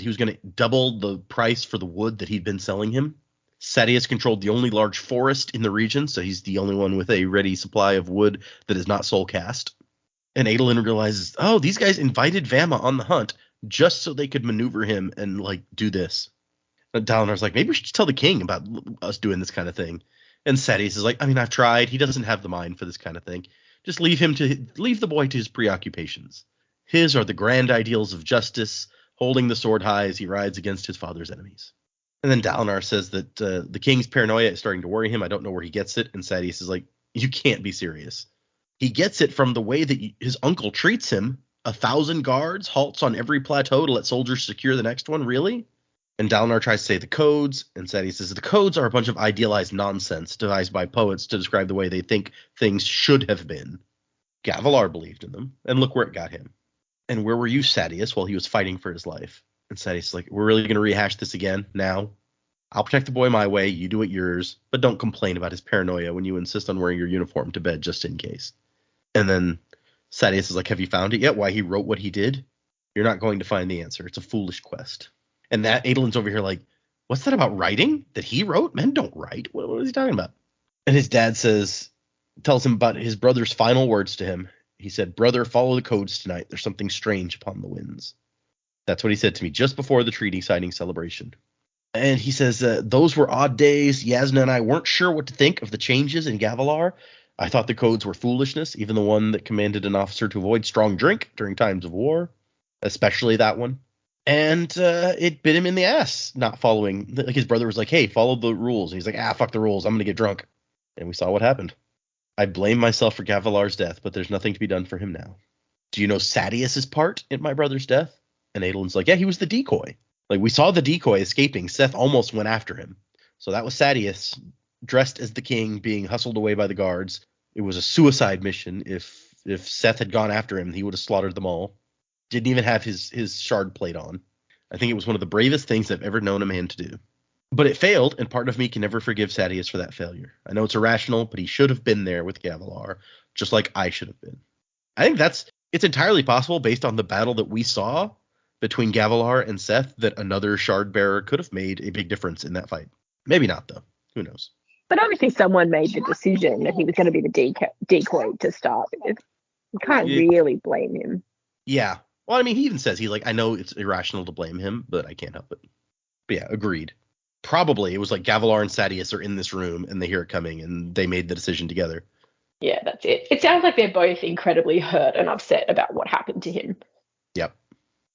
was going to double the price for the wood that he'd been selling him. Sadeas controlled the only large forest in the region, so he's the only one with a ready supply of wood that is not soul cast. And Adolin realizes, oh, these guys invited Vama on the hunt just so they could maneuver him and like do this. And Dalinar's like, maybe we should tell the king about us doing this kind of thing. And Sadeas is like, I mean, I've tried. He doesn't have the mind for this kind of thing. Just leave the boy to his preoccupations. His are the grand ideals of justice, holding the sword high as he rides against his father's enemies. And then Dalinar says that the king's paranoia is starting to worry him. I don't know where he gets it. And Sadeas is like, you can't be serious. He gets it from the way that his uncle treats him. 1,000 guards, halts on every plateau to let soldiers secure the next one, really? And Dalinar tries to say the codes, and Sadeas says the codes are a bunch of idealized nonsense devised by poets to describe the way they think things should have been. Gavilar believed in them, and look where it got him. And where were you, Sadeas, while he was fighting for his life? And Sadeas is like, we're really going to rehash this again now? I'll protect the boy my way, you do it yours, but don't complain about his paranoia when you insist on wearing your uniform to bed just in case. And then Sadeas is like, have you found it yet? Why he wrote what he did? You're not going to find the answer. It's a foolish quest. And that Adolin's over here like, what's that about writing? That he wrote? Men don't write. What is he talking about? And his dad tells him about his brother's final words to him. He said, brother, follow the codes tonight. There's something strange upon the winds. That's what he said to me just before the treaty signing celebration. And he says, those were odd days. Yasna and I weren't sure what to think of the changes in Gavilar. I thought the codes were foolishness, even the one that commanded an officer to avoid strong drink during times of war, especially that one. And it bit him in the ass not following. Like his brother was like, hey, follow the rules. And he's like, fuck the rules. I'm going to get drunk. And we saw what happened. I blame myself for Gavilar's death, but there's nothing to be done for him now. Do you know Sadeas' part in my brother's death? And Adolin's like, yeah, he was the decoy. Like, we saw the decoy escaping. Seth almost went after him. So that was Sadeas, dressed as the king, being hustled away by the guards. It was a suicide mission. If Seth had gone after him, he would have slaughtered them all. Didn't even have his shard plate on. I think it was one of the bravest things I've ever known a man to do. But it failed, and part of me can never forgive Sadeas for that failure. I know it's irrational, but he should have been there with Gavilar, just like I should have been. I think it's entirely possible, based on the battle that we saw between Gavilar and Seth, that another shard bearer could have made a big difference in that fight. Maybe not, though. Who knows? But obviously someone made the decision that he was going to be the decoy to start with. You can't really blame him. Yeah. Well, I mean, he even says, he's like, I know it's irrational to blame him, but I can't help it. But yeah, agreed. Probably it was like Gavilar and Sadeas are in this room and they hear it coming and they made the decision together. Yeah, that's it. It sounds like they're both incredibly hurt and upset about what happened to him. Yep.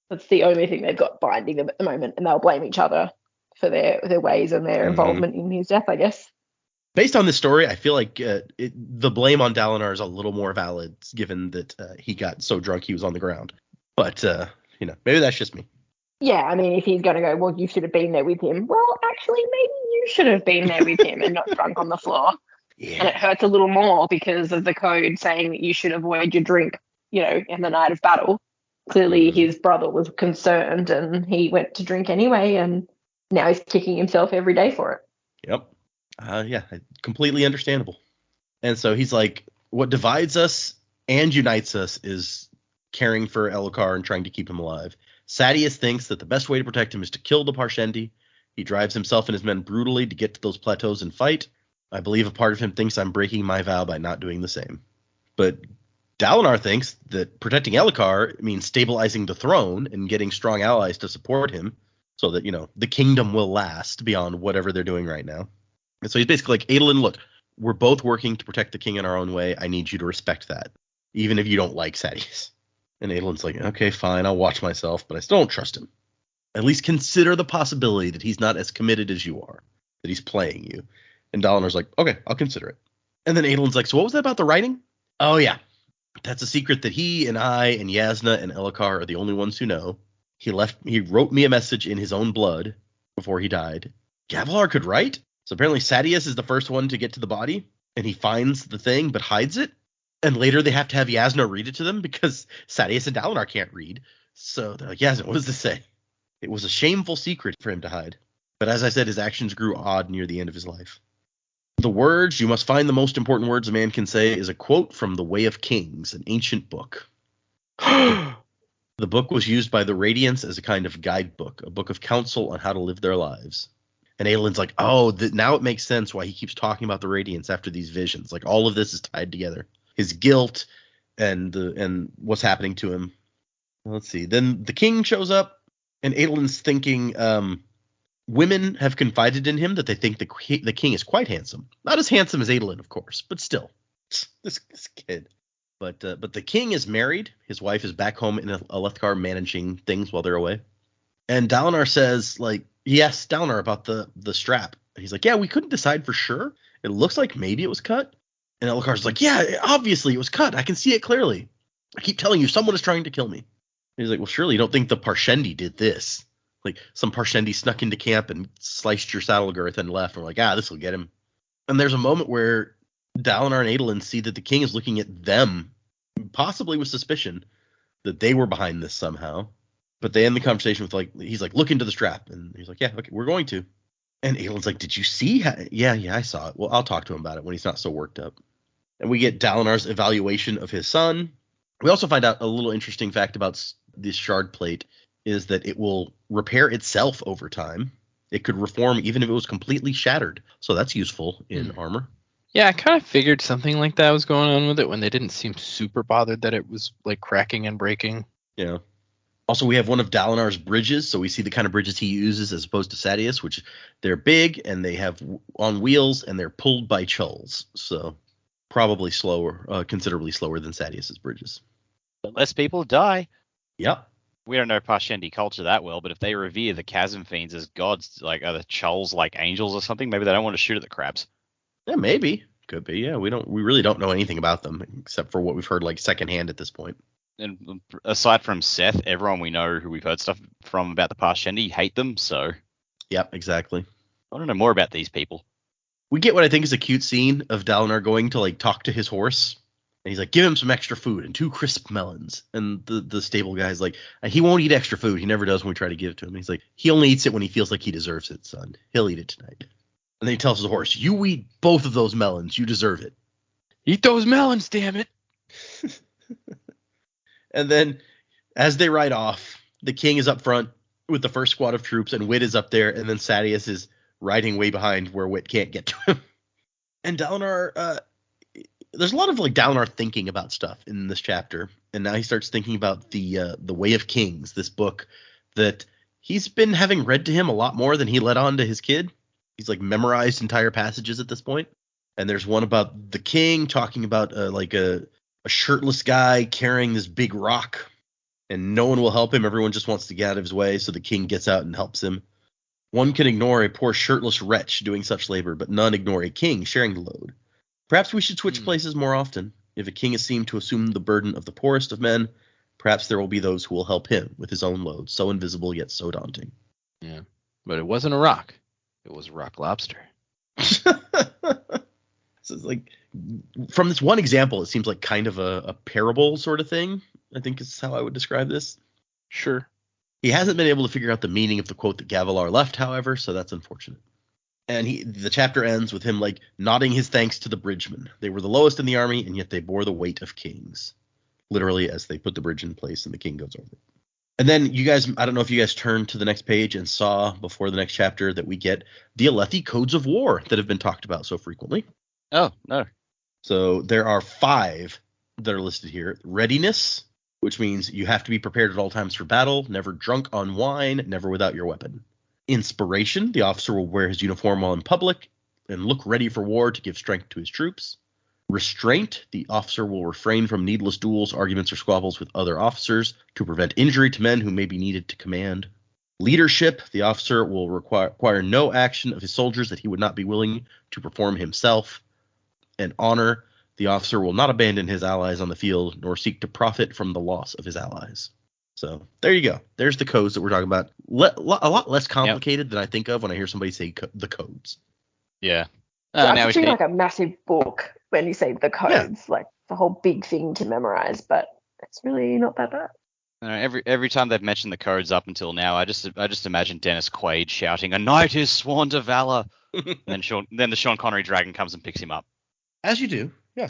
That's the only thing they've got binding them at the moment, and they'll blame each other for their ways and their involvement in his death, I guess. Based on this story, I feel like the blame on Dalinar is a little more valid, given that he got so drunk he was on the ground. But, maybe that's just me. Yeah, I mean, if he's going to go, well, you should have been there with him. Well, actually, maybe you should have been there with him and not drunk on the floor. Yeah. And it hurts a little more because of the code saying that you should avoid your drink, in the night of battle. Clearly, his brother was concerned and he went to drink anyway, and now he's kicking himself every day for it. Yep. Completely understandable. And so he's like, what divides us and unites us is caring for Elhokar and trying to keep him alive. Sadeas thinks that the best way to protect him is to kill the Parshendi. He drives himself and his men brutally to get to those plateaus and fight. I believe a part of him thinks I'm breaking my vow by not doing the same. But Dalinar thinks that protecting Elhokar means stabilizing the throne and getting strong allies to support him so that, the kingdom will last beyond whatever they're doing right now. And so he's basically like, Adolin, look, we're both working to protect the king in our own way. I need you to respect that, even if you don't like Sadeas. And Adolin's like, okay, fine, I'll watch myself, but I still don't trust him. At least consider the possibility that he's not as committed as you are, that he's playing you. And Dalinar's like, okay, I'll consider it. And then Adolin's like, so what was that about the writing? Oh, yeah. That's a secret that he and I and Yasna and Elhokar are the only ones who know. He wrote me a message in his own blood before he died. Gavilar could write? So apparently Sadeas is the first one to get to the body, and he finds the thing but hides it. And later they have to have Yasna read it to them because Sadeas and Dalinar can't read. So they're like, Yasna, what does this say? It was a shameful secret for him to hide. But as I said, his actions grew odd near the end of his life. The words, you must find the most important words a man can say, is a quote from The Way of Kings, an ancient book. The book was used by the Radiants as a kind of guidebook, a book of counsel on how to live their lives. And Adolin's like, now it makes sense why he keeps talking about the Radiants after these visions. Like, all of this is tied together. His guilt and what's happening to him. Let's see. Then the king shows up, and Adolin's thinking women have confided in him that they think the king is quite handsome. Not as handsome as Adolin, of course, but still. This kid. But the king is married. His wife is back home in Alethkar managing things while they're away. And Dalinar says, like, he asks Dalinar about the strap. And he's like, yeah, we couldn't decide for sure. It looks like maybe it was cut. And Elhokar's like, yeah, obviously it was cut. I can see it clearly. I keep telling you, someone is trying to kill me. And he's like, well, surely you don't think the Parshendi did this. Like, some Parshendi snuck into camp and sliced your saddle girth and left. And we're like, this will get him. And there's a moment where Dalinar and Adolin see that the king is looking at them, possibly with suspicion that they were behind this somehow. But they end the conversation with, like, he's like, look into the strap. And he's like, yeah, okay, we're going to. And Aelin's like, did you see? Yeah, I saw it. Well, I'll talk to him about it when he's not so worked up. And we get Dalinar's evaluation of his son. We also find out a little interesting fact about this shard plate is that it will repair itself over time. It could reform even if it was completely shattered. So that's useful in armor. Yeah, I kind of figured something like that was going on with it when they didn't seem super bothered that it was like cracking and breaking. Yeah. Also, we have one of Dalinar's bridges, so we see the kind of bridges he uses as opposed to Sadeas, which they're big and they have on wheels and they're pulled by chulls. So probably slower, considerably slower than Sadeas's bridges. But less people die. Yep. We don't know Parshendi culture that well, but if they revere the chasm fiends as gods, like are the chulls like angels or something, maybe they don't want to shoot at the crabs. Yeah, maybe. Could be. Yeah, we really don't know anything about them except for what we've heard like secondhand at this point. And aside from Seth, everyone we know who we've heard stuff from about the Parshendi hate them, so. Yep, exactly. I want to know more about these people. We get what I think is a cute scene of Dalinar going to like talk to his horse. And he's like, give him some extra food and 2 crisp melons. And the stable guy's like, he won't eat extra food. He never does when we try to give it to him. He's like, he only eats it when he feels like he deserves it, son. He'll eat it tonight. And then he tells his horse, you eat both of those melons. You deserve it. Eat those melons, damn it. And then as they ride off, the king is up front with the first squad of troops, and Wit is up there, and then Sadeas is riding way behind where Wit can't get to him. And Dalinar, there's a lot of like Dalinar thinking about stuff in this chapter, and now he starts thinking about the Way of Kings, this book that he's been having read to him a lot more than he let on to his kid. He's like memorized entire passages at this point. And there's one about the king talking about a shirtless guy carrying this big rock, and no one will help him. Everyone just wants to get out of his way, so the king gets out and helps him. One can ignore a poor shirtless wretch doing such labor, but none ignore a king sharing the load. Perhaps we should switch places more often. If a king is seen to assume the burden of the poorest of men, perhaps there will be those who will help him with his own load, so invisible yet so daunting. Yeah, but it wasn't a rock. It was a rock lobster. So it's like, from this one example, it seems like kind of a parable sort of thing, I think is how I would describe this. Sure. He hasn't been able to figure out the meaning of the quote that Gavilar left, however, so that's unfortunate. And the chapter ends with him like nodding his thanks to the bridgemen. They were the lowest in the army, and yet they bore the weight of kings. Literally, as they put the bridge in place and the king goes over it. And then you guys, I don't know if you guys turned to the next page and saw before the next chapter that we get the Alethi codes of war that have been talked about so frequently. Oh, no. So there are 5 that are listed here. Readiness, which means you have to be prepared at all times for battle, never drunk on wine, never without your weapon. Inspiration, the officer will wear his uniform while in public and look ready for war to give strength to his troops. Restraint, the officer will refrain from needless duels, arguments, or squabbles with other officers to prevent injury to men who may be needed to command. Leadership, the officer will require no action of his soldiers that he would not be willing to perform himself. And honor, the officer will not abandon his allies on the field, nor seek to profit from the loss of his allies. So there you go. There's the codes that we're talking about. A lot less complicated than I think of when I hear somebody say the codes. Yeah. I picture like a massive book when you say the codes, like the whole big thing to memorize, but it's really not that bad. Every time they've mentioned the codes up until now, I just imagine Dennis Quaid shouting, "A knight is sworn to valor," and then the Sean Connery dragon comes and picks him up. As you do, yeah.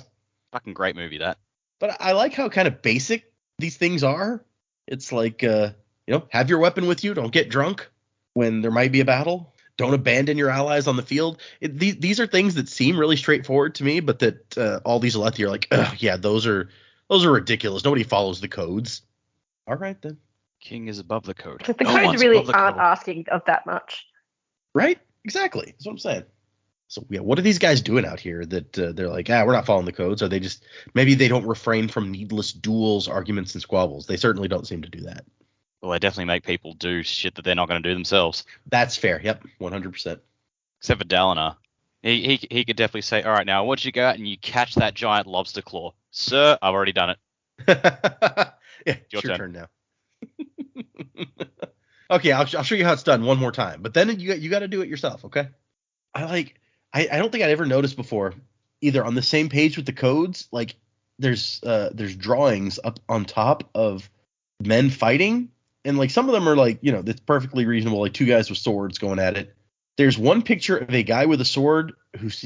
Fucking great movie, that. But I like how kind of basic these things are. It's like, have your weapon with you. Don't get drunk when there might be a battle. Don't abandon your allies on the field. These are things that seem really straightforward to me, but that all these Alethi are like, yeah, those are ridiculous. Nobody follows the codes. All right, then. King is above the code. Because the codes really aren't asking of that much. Right? Exactly. That's what I'm saying. So yeah, what are these guys doing out here that they're like, we're not following the codes? Are they just, maybe they don't refrain from needless duels, arguments, and squabbles? They certainly don't seem to do that. Well, they definitely make people do shit that they're not going to do themselves. That's fair. Yep, 100%. Except for Dalinar. He could definitely say, all right, now I want you to go out and you catch that giant lobster claw. Sir, I've already done it. Yeah, it's your turn now. Okay, I'll show you how it's done one more time. But then you got to do it yourself, okay? I don't think I'd ever noticed before, either on the same page with the codes, like there's drawings up on top of men fighting, and like some of them are like, it's perfectly reasonable, like two guys with swords going at it. There's one picture of a guy with a sword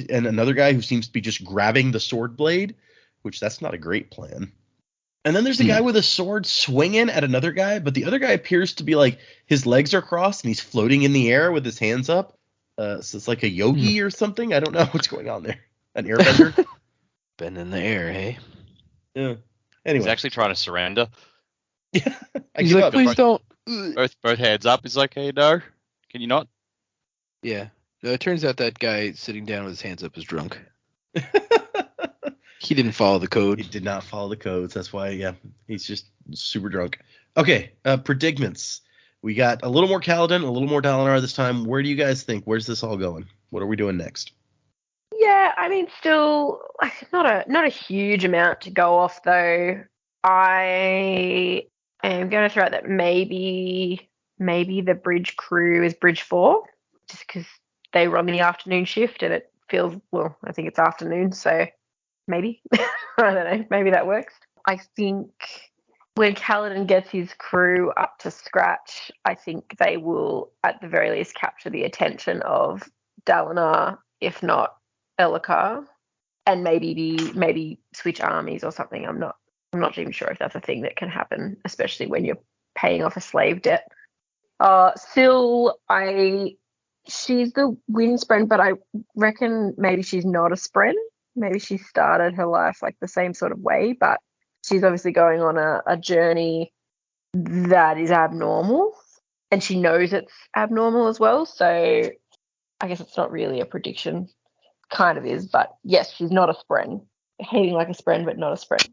and another guy who seems to be just grabbing the sword blade, which that's not a great plan. And then there's a guy with a sword swinging at another guy, but the other guy appears to be like his legs are crossed and he's floating in the air with his hands up. So it's like a yogi or something. I don't know what's going on there. An airbender. Been in the air, hey? Yeah. Anyway. He's actually trying to surrender. Yeah. He's like, please don't. Both hands up. He's like, hey, no. Can you not? Yeah. It turns out that guy sitting down with his hands up is drunk. He didn't follow the code. He did not follow the codes. That's why, yeah, he's just super drunk. Okay, predicaments. We got a little more Kaladin, a little more Dalinar this time. Where do you guys think? Where's this all going? What are we doing next? Yeah, I mean, still not a huge amount to go off though. I am going to throw out that maybe the bridge crew is Bridge 4, just because they were on the afternoon shift and it feels, well, I think it's afternoon, so maybe. I don't know. Maybe that works. I think when Kaladin gets his crew up to scratch, I think they will, at the very least, capture the attention of Dalinar, if not Elhokar, and maybe switch armies or something. I'm not even sure if that's a thing that can happen, especially when you're paying off a slave debt. Syl, she's the Windspren, but I reckon maybe she's not a Spren. Maybe she started her life like the same sort of way, but she's obviously going on a journey that is abnormal, and she knows it's abnormal as well. So I guess it's not really a prediction. Kind of is, but yes, she's not a Spren. Hating like a Spren, but not a Spren.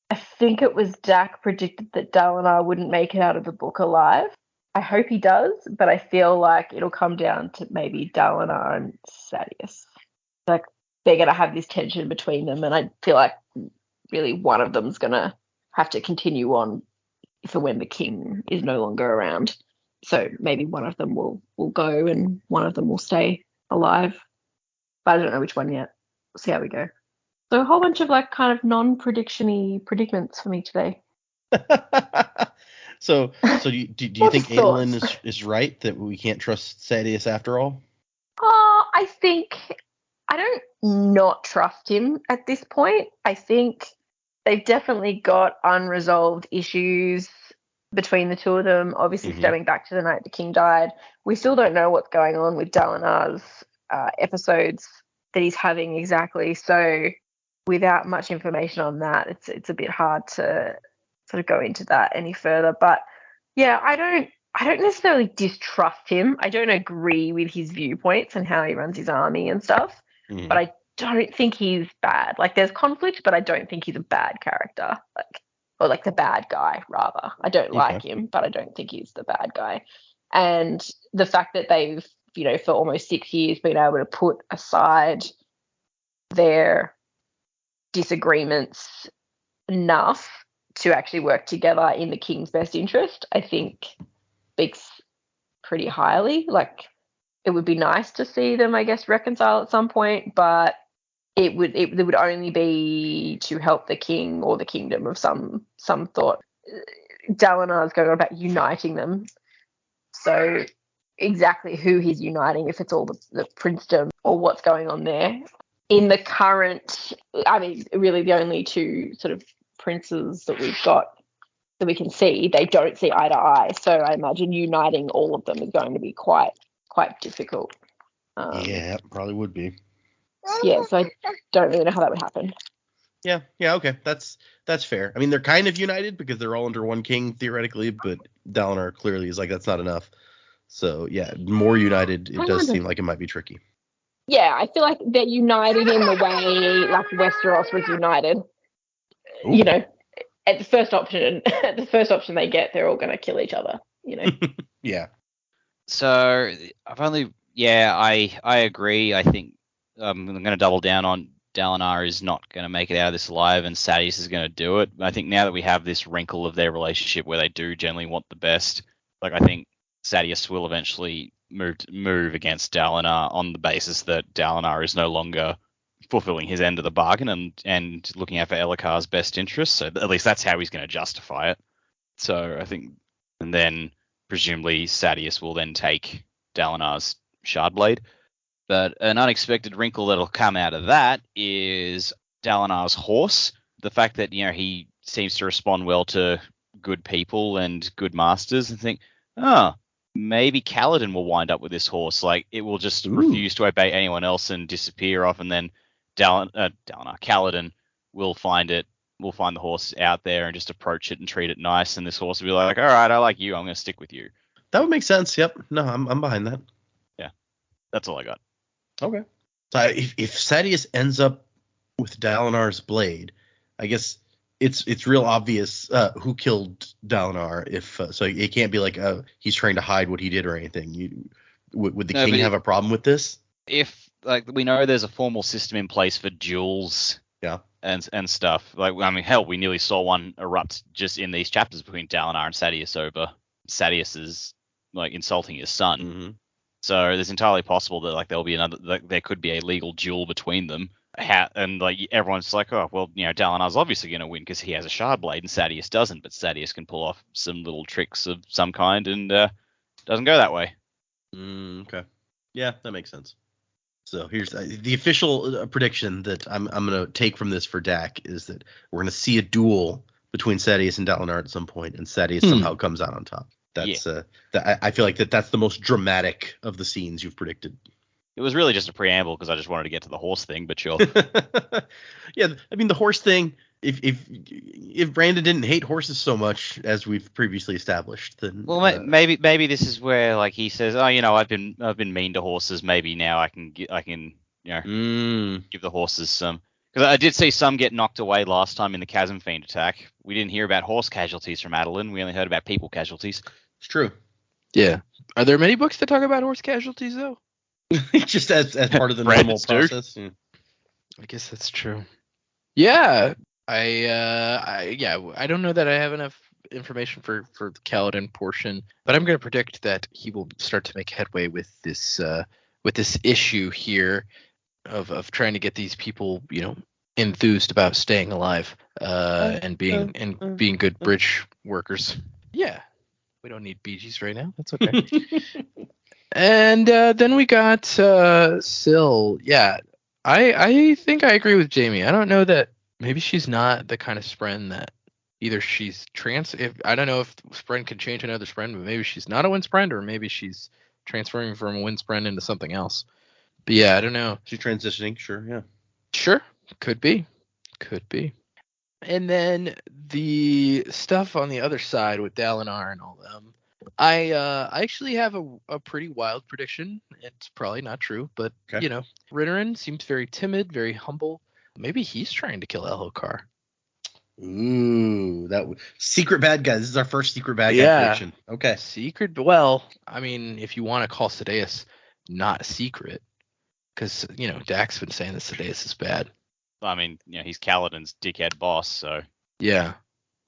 I think it was Dak predicted that Dalinar wouldn't make it out of the book alive. I hope he does, but I feel like it'll come down to maybe Dalinar and Sadeas. Like, they're going to have this tension between them, and I feel like really one of them's going to have to continue on for when the king is no longer around. So maybe one of them will go and one of them will stay alive. But I don't know which one yet. We'll see how we go. So a whole bunch of like kind of non-prediction-y predicaments for me today. So do you think Adolin is right that we can't trust Sadeas after all? I think I don't not trust him at this point. I think they've definitely got unresolved issues between the two of them, obviously stemming back to the night the king died. We still don't know what's going on with Dalinar's episodes that he's having exactly. So without much information on that, it's a bit hard to sort of go into that any further. But yeah, I don't necessarily distrust him. I don't agree with his viewpoints and how he runs his army and stuff. But I don't think he's bad. Like, there's conflict, but I don't think he's a bad character. Or the bad guy, rather. I don't like him, but I don't think he's the bad guy. And the fact that they've, for almost 6 years been able to put aside their disagreements enough to actually work together in the king's best interest, I think speaks pretty highly. Like, it would be nice to see them, I guess, reconcile at some point, but it would only be to help the king or the kingdom of some thought. Dalinar is going on about uniting them. So exactly who he's uniting, if it's all the princedom or what's going on there. In the current, I mean, really the only two sort of princes that we've got that we can see, they don't see eye to eye. So I imagine uniting all of them is going to be quite difficult. Yeah, it probably would be. Yeah, so I don't really know how that would happen. Yeah, okay, that's fair. I mean, they're kind of united because they're all under one king theoretically, but Dalinar clearly is like, that's not enough. So yeah, more united, it does seem like it might be tricky. Yeah, I feel like they're united in the way like Westeros was united. Ooh. You know, at the first option they get, they're all going to kill each other. You know. Yeah. So I agree. I think I'm going to double down on Dalinar is not going to make it out of this alive, and Sadeas is going to do it. I think now that we have this wrinkle of their relationship where they do generally want the best, like I think Sadeas will eventually move against Dalinar on the basis that Dalinar is no longer fulfilling his end of the bargain and looking out for Elhokar's best interests. So at least that's how he's going to justify it. So I think, and then presumably Sadeas will then take Dalinar's Shardblade. But an unexpected wrinkle that'll come out of that is Dalinar's horse. The fact that, he seems to respond well to good people and good masters, and think, maybe Kaladin will wind up with this horse. Like, it will just refuse to obey anyone else and disappear off, and then Kaladin will find it. We'll find the horse out there and just approach it and treat it nice, and this horse will be like, all right, I like you, I'm going to stick with you. That would make sense. Yep. No, I'm behind that. Yeah, that's all I got. Okay. So if Sadeas ends up with Dalinar's blade, I guess it's real obvious who killed Dalinar. So it can't be like he's trying to hide what he did or anything. Would the king have a problem with this? If we know there's a formal system in place for duels, and stuff. Hell, we nearly saw one erupt just in these chapters between Dalinar and Sadeas over Sadeas's insulting his son. Mm-hmm. So it's entirely possible that there'll be there could be a legal duel between them. And everyone's like, oh well, Dalinar's obviously going to win because he has a Shardblade and Sadeas doesn't, but Sadeas can pull off some little tricks of some kind and doesn't go that way. Okay, yeah, that makes sense. So here's the official prediction that I'm going to take from this for Dak is that we're going to see a duel between Sadeas and Dalinar at some point, and Sadeas somehow comes out on top. That's I feel like that's the most dramatic of the scenes you've predicted. It was really just a preamble because I just wanted to get to the horse thing, but sure. Yeah, I mean the horse thing. If Brandon didn't hate horses so much as we've previously established, then maybe this is where he says, oh, I've been mean to horses. Maybe now I can give the horses some. Because I did see some get knocked away last time in the Chasm Fiend attack. We didn't hear about horse casualties from Adeline. We only heard about people casualties. It's true. Yeah. Are there many books that talk about horse casualties, though? Just as part of the normal process. Yeah. I guess that's true. Yeah. I don't know that I have enough information for the Kaladin portion, but I'm going to predict that he will start to make headway with this issue here of trying to get these people, enthused about staying alive and being good bridge workers. Yeah, we don't need Bee Gees right now. That's okay. And then we got Syl. Yeah, I think I agree with Jamie. I don't know that maybe she's not the kind of Spren that either she's I don't know if Spren can change another Spren, but maybe she's not a Wind Spren, or maybe she's transferring from a Wind Spren into something else. But yeah, I don't know. She's transitioning, sure, yeah. Sure, could be. And then the stuff on the other side with Dalinar and all them. I actually have a pretty wild prediction. It's probably not true, but okay. Rinnerin seems very timid, very humble. Maybe he's trying to kill Elhokar. Ooh, secret bad guy. This is our first secret bad guy prediction. Okay. Secret. Well, I mean, if you want to call Sadeas not secret, because Dak's been saying that Sadeas is bad. I mean, he's Kaladin's dickhead boss, so. Yeah.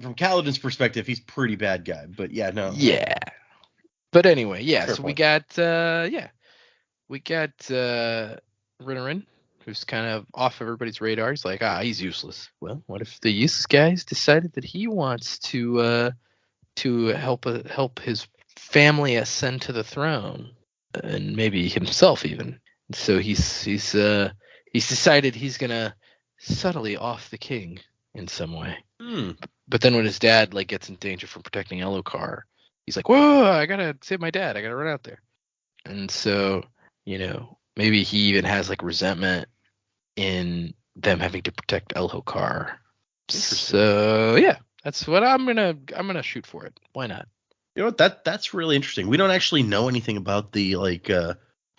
From Kaladin's perspective, he's pretty bad guy, but yeah, no. Yeah. But anyway, yeah. Fair so point. we got Rinnerin, who's kind of off everybody's radar. He's like, he's useless. Well, what if the useless guy's decided that he wants to help his family ascend to the throne, and maybe himself even. So he's decided he's gonna subtly off the king in some way. But then when his dad gets in danger from protecting Elhokar, he's like, whoa, I gotta save my dad. I gotta run out there. And so, maybe he even has resentment in them having to protect Elhokar. So yeah, that's what I'm gonna shoot for it. Why not? You know what? That's really interesting. We don't actually know anything about the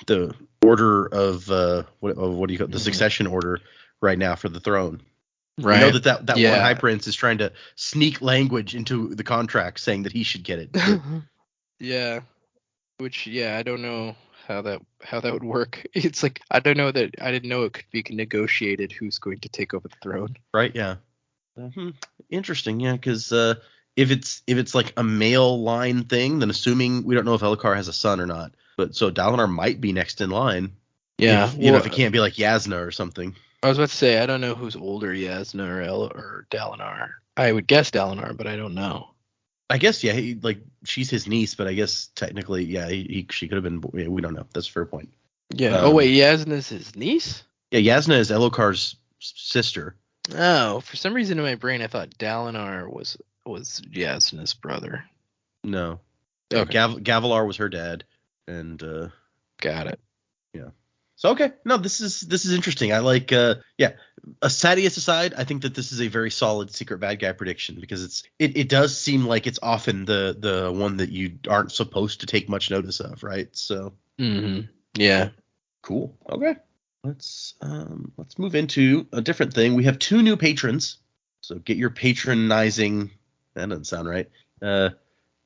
the order of what do you call it? The succession order right now for the throne. Right. We know that one Yeah. high prince is trying to sneak language into the contract saying that he should get it. Yeah. Which, yeah, I don't know how that would work. It's like, I don't know that I didn't know it could be negotiated who's going to take over the throne. Right? Yeah. Interesting. Yeah, because if it's like a male line thing, then assuming we don't know if Elhokar has a son or not, but so Dalinar might be next in line. Yeah. If it can't be like Yasna or something. I was about to say, I don't know who's older, Yasna or Dalinar. I would guess Dalinar, but I don't know. I guess, yeah, she's his niece, but I guess technically, yeah, she could have been. Yeah, we don't know. That's a fair point. Yeah. Wait, Yasna's his niece? Yeah, Yasna is Elhokar's sister. Oh, for some reason in my brain I thought Dalinar was Yasna's brother. No. Okay. Gavilar was her dad, and Got it. yeah. So okay, no, this is interesting. I like Sadius aside, I think that this is a very solid secret bad guy prediction because it does seem like it's often the one that you aren't supposed to take much notice of, right? So Yeah. cool. Okay. Let's move into a different thing. We have 2 new patrons. So get your patronizing, that doesn't sound right.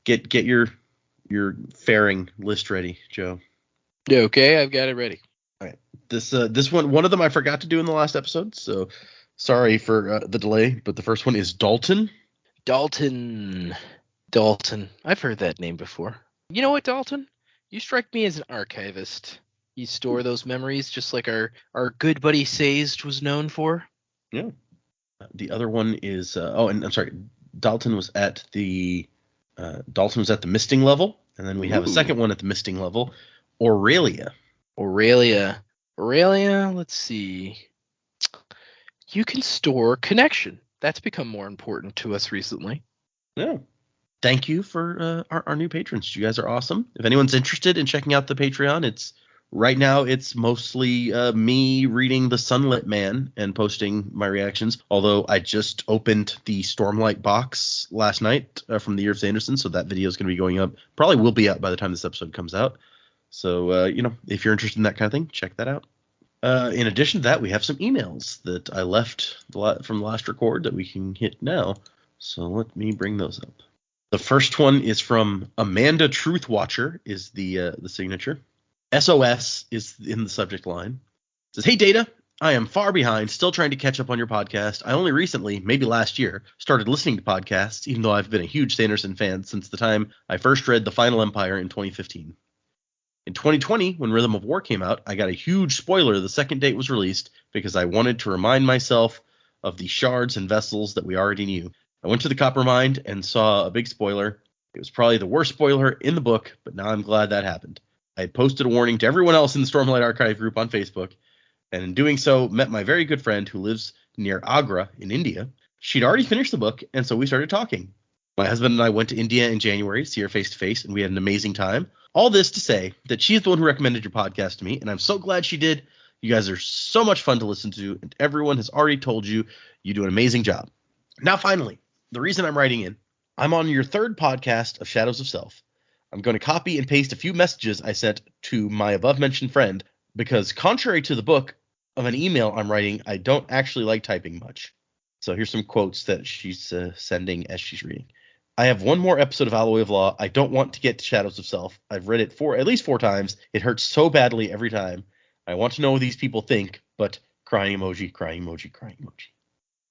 Get your fairing list ready, Joe. Yeah, okay, I've got it ready. All right. This one of them I forgot to do in the last episode, so sorry for the delay, but the first one is Dalton. Dalton. I've heard that name before. You know what, Dalton? You strike me as an archivist. You store those memories just like our good buddy Sazed was known for. Yeah. The other one is and I'm sorry, Dalton was at the misting level, and then we have a second one at the misting level, Aurelia, let's see. You can store connection. That's become more important to us recently. Yeah. Thank you for our new patrons. You guys are awesome. If anyone's interested in checking out the Patreon, right now it's mostly me reading The Sunlit Man and posting my reactions. Although I just opened the Stormlight box last night from the Year of Sanderson, so that video is going to be going up. Probably will be out by the time this episode comes out. So, if you're interested in that kind of thing, check that out. In addition to that, we have some emails that I left from the last record that we can hit now. So let me bring those up. The first one is from Amanda Truthwatcher is the signature. SOS is in the subject line. It says, "Hey, Data. I am far behind, still trying to catch up on your podcast. I only recently, maybe last year, started listening to podcasts, even though I've been a huge Sanderson fan since the time I first read The Final Empire in 2015. In 2020, when Rhythm of War came out, I got a huge spoiler the second day it was released because I wanted to remind myself of the shards and vessels that we already knew. I went to the Copper Mine and saw a big spoiler. It was probably the worst spoiler in the book, but now I'm glad that happened. I had posted a warning to everyone else in the Stormlight Archive group on Facebook, and in doing so, met my very good friend who lives near Agra in India. She'd already finished the book, and so we started talking. My husband and I went to India in January to see her face to face, and we had an amazing time. All this to say that she's the one who recommended your podcast to me, and I'm so glad she did. You guys are so much fun to listen to, and everyone has already told you do an amazing job. Now, finally, the reason I'm writing in, I'm on your 3rd podcast of Shadows of Self. I'm going to copy and paste a few messages I sent to my above-mentioned friend because, contrary to the book of an email I'm writing, I don't actually like typing much. So here's some quotes that she's sending as she's reading. I have one more episode of Alloy of Law. I don't want to get to Shadows of Self. I've read it at least 4 times. It hurts so badly every time. I want to know what these people think, but crying emoji, crying emoji, crying emoji.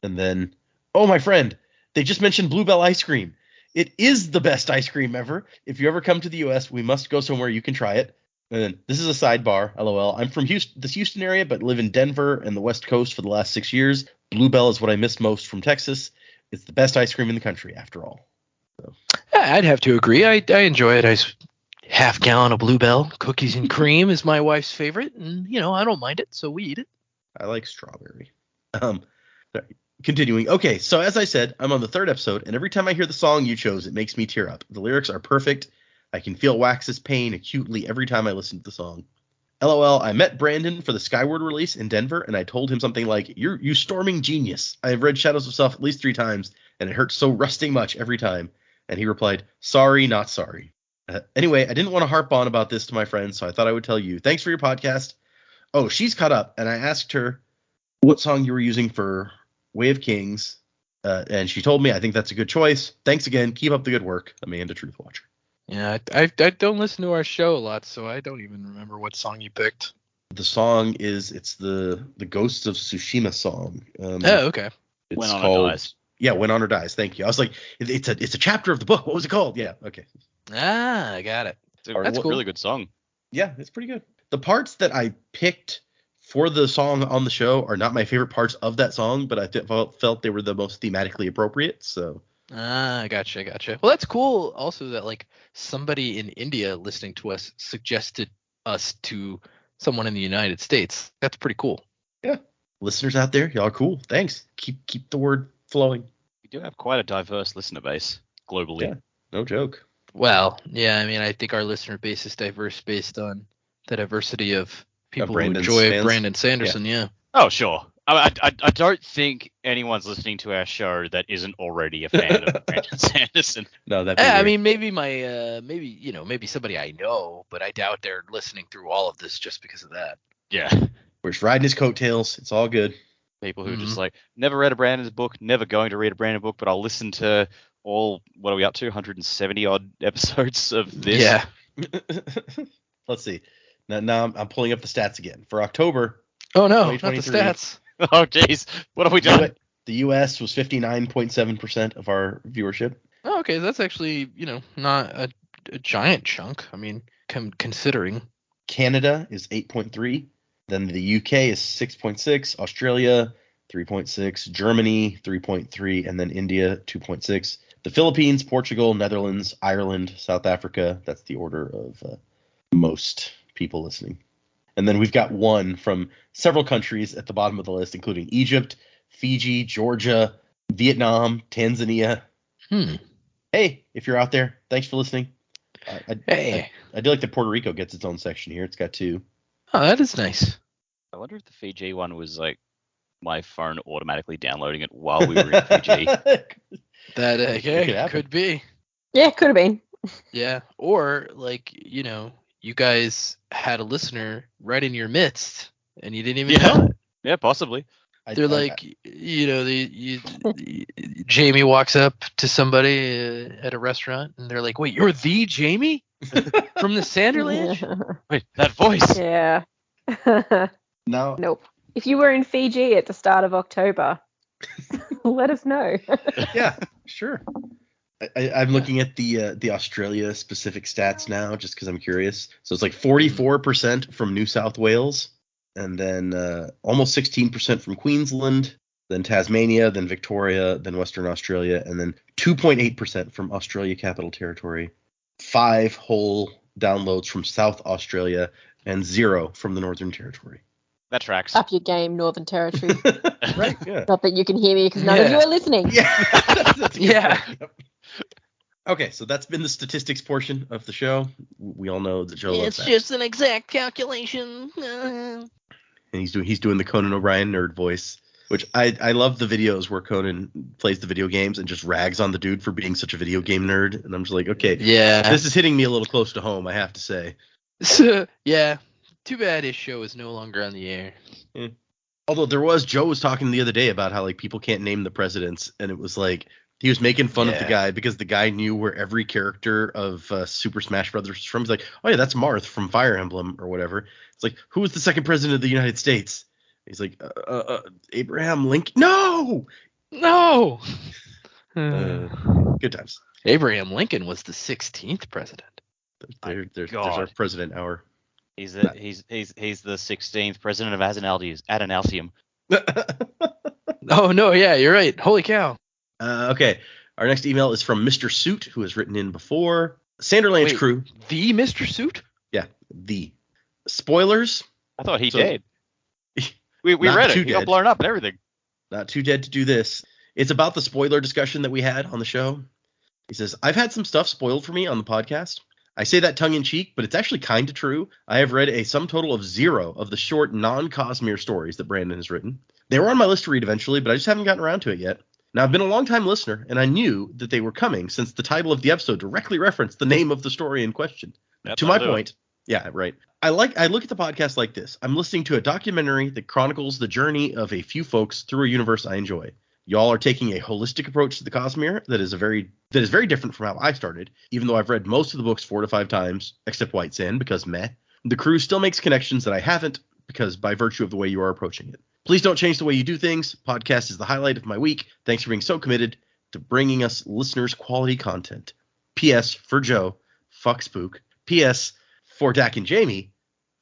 And then, oh, my friend, they just mentioned Bluebell ice cream. It is the best ice cream ever. If you ever come to the U.S., we must go somewhere you can try it. And then, this is a sidebar, LOL. I'm from this Houston area, but live in Denver and the West Coast for the last 6 years. Bluebell is what I miss most from Texas. It's the best ice cream in the country, after all. So. I'd have to agree. I enjoy it. Half gallon of Bluebell cookies and cream is my wife's favorite, and I don't mind it, so we eat it. I like strawberry. Continuing. Okay, so as I said, I'm on the 3rd episode, and every time I hear the song you chose, it makes me tear up. The lyrics are perfect. I can feel Wax's pain acutely every time I listen to the song. LOL, I met Brandon for the Skyward release in Denver, and I told him something like, you storming genius. I have read Shadows of Self at least 3 times, and it hurts so rusting much every time. And he replied, sorry, not sorry. Anyway, I didn't want to harp on about this to my friends, so I thought I would tell you. Thanks for your podcast. Oh, she's caught up, and I asked her what song you were using for Way of Kings, and she told me. I think that's a good choice. Thanks again. Keep up the good work, Amanda Truthwatcher. Yeah, I don't listen to our show a lot, so I don't even remember what song you picked. The song it's the Ghosts of Tsushima song. Oh, okay. It's When Honor called Dies. Yeah, When Honor Dies. Thank you. I was like, it's a chapter of the book. What was it called? Yeah, okay. I got it. It's a That's cool. really good song. Yeah, it's pretty good. The parts that I picked for the song on the show are not my favorite parts of that song, but I felt they were the most thematically appropriate. So Gotcha. Well, that's cool. Also, that like somebody in India listening to us suggested us to someone in the United States. That's pretty cool. yeah, listeners out there, y'all are cool. Thanks. Keep the word flowing. We do have quite a diverse listener base globally. Yeah. No joke. Well, yeah, I mean, I think our listener base is diverse based on the diversity of people who Brandon's enjoy fans. Brandon Sanderson. Yeah. Oh, sure. I don't think anyone's listening to our show that isn't already a fan of Brandon Sanderson. No, that. I mean, maybe maybe somebody I know, but I doubt they're listening through all of this just because of that. Yeah. we're just riding his coattails. It's all good. People who just like never read a Brandon's book, never going to read a Brandon book, but I'll listen to all, what are we up to, 170 odd episodes of this. Yeah. Let's see. Now I'm pulling up the stats again for October. Oh no, not the 2023. stats. Oh jeez, what have we done? The U.S. was 59.7% of our viewership. Oh, okay, that's actually not a giant chunk. I mean, considering. Canada is 8.3. Then the U.K. is 6.6. Australia 3.6. Germany 3.3. And then India 2.6. The Philippines, Portugal, Netherlands, Ireland, South Africa. That's the order of most people listening. And then we've got one from several countries at the bottom of the list, including Egypt, Fiji, Georgia, Vietnam, Tanzania. Hey, if you're out there, thanks for listening. Hey. I do like that Puerto Rico gets its own section here. It's got two. Oh, that is nice. I wonder if the Fiji one was like my phone automatically downloading it while we were in Fiji. That could be. Yeah, could have been. Yeah, or like you guys had a listener right in your midst and you didn't even know it. Yeah, possibly. They're Jamie walks up to somebody at a restaurant and they're like, "Wait, you're the Jamie from the Sanderlanche?" Wait, that voice. Yeah. No. Nope. If you were in Fiji at the start of October, let us know. Yeah, sure. I'm looking at the Australia specific stats now just because I'm curious. So it's like 44% from New South Wales, and then almost 16% from Queensland, then Tasmania, then Victoria, then Western Australia, and then 2.8% from Australia Capital Territory, 5 whole downloads from South Australia, and 0 from the Northern Territory. That tracks. Up your game, Northern Territory. Right? Yeah. Not that you can hear me because none of you are listening. Yeah. That's a good Yeah. point. Yep. Okay, so that's been the statistics portion of the show. We all know that Joe loves that. just an exact calculation. And he's doing the Conan O'Brien nerd voice, which I love the videos where Conan plays the video games and just rags on the dude for being such a video game nerd. And I'm just like, okay, Yeah. this is hitting me a little close to home, I have to say. So, yeah. Too bad his show is no longer on the air. Although Joe was talking the other day about how like people can't name the presidents, and it was like he was making fun of the guy because the guy knew where every character of Super Smash Brothers was from. He's like, oh yeah, that's Marth from Fire Emblem or whatever. It's like, who was the second president of the United States? He's like, Abraham Lincoln. No. Good times. Abraham Lincoln was the 16th president. There's our president hour. He's the 16th president of Adenaltium. Oh no, yeah, you're right. Holy cow. Okay, our next email is from Mr. Suit, who has written in before. Sanderlanche crew. The Mr. Suit? Yeah, the spoilers. I thought he did. We Not read too it. He got dead. blown up and everything. Not too dead to do this. It's about the spoiler discussion that we had on the show. He says, I've had some stuff spoiled for me on the podcast. I say that tongue-in-cheek, but it's actually kind of true. I have read a sum total of 0 of the short non-Cosmere stories that Brandon has written. They were on my list to read eventually, but I just haven't gotten around to it yet. Now, I've been a long-time listener, and I knew that they were coming since the title of the episode directly referenced the name of the story in question. To my point, yeah, right. I look at the podcast like this. I'm listening to a documentary that chronicles the journey of a few folks through a universe I enjoy. Y'all are taking a holistic approach to the Cosmere that is very different from how I started, even though I've read most of the books 4 to 5 times, except White Sand, because meh. The crew still makes connections that I haven't, because by virtue of the way you are approaching it. Please don't change the way you do things. Podcast is the highlight of my week. Thanks for being so committed to bringing us listeners quality content. P.S. for Joe, fuck Spook. P.S. for Dak and Jamie,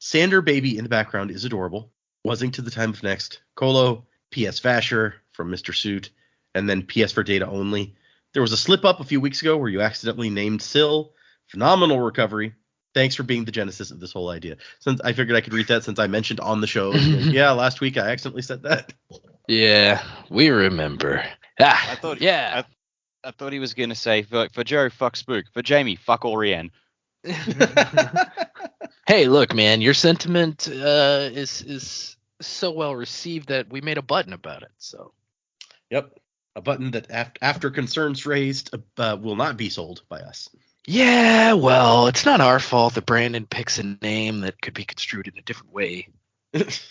Sander baby in the background is adorable. Wasing to the time of next. Colo, P.S. Vasher from Mr. Suit, and then P.S. for data only. There was a slip up a few weeks ago where you accidentally named Syl. Phenomenal recovery. Thanks for being the genesis of this whole idea. Since I figured I could read that since I mentioned on the show. Yeah, last week I accidentally said that. Yeah, we remember. I thought he was going to say, for Joe, fuck Spook. For Jamie, fuck Orianne. Hey, look, man, your sentiment is so well received that we made a button about it. So. Yep. A button that after concerns raised will not be sold by us. Yeah, well, it's not our fault that Brandon picks a name that could be construed in a different way. It's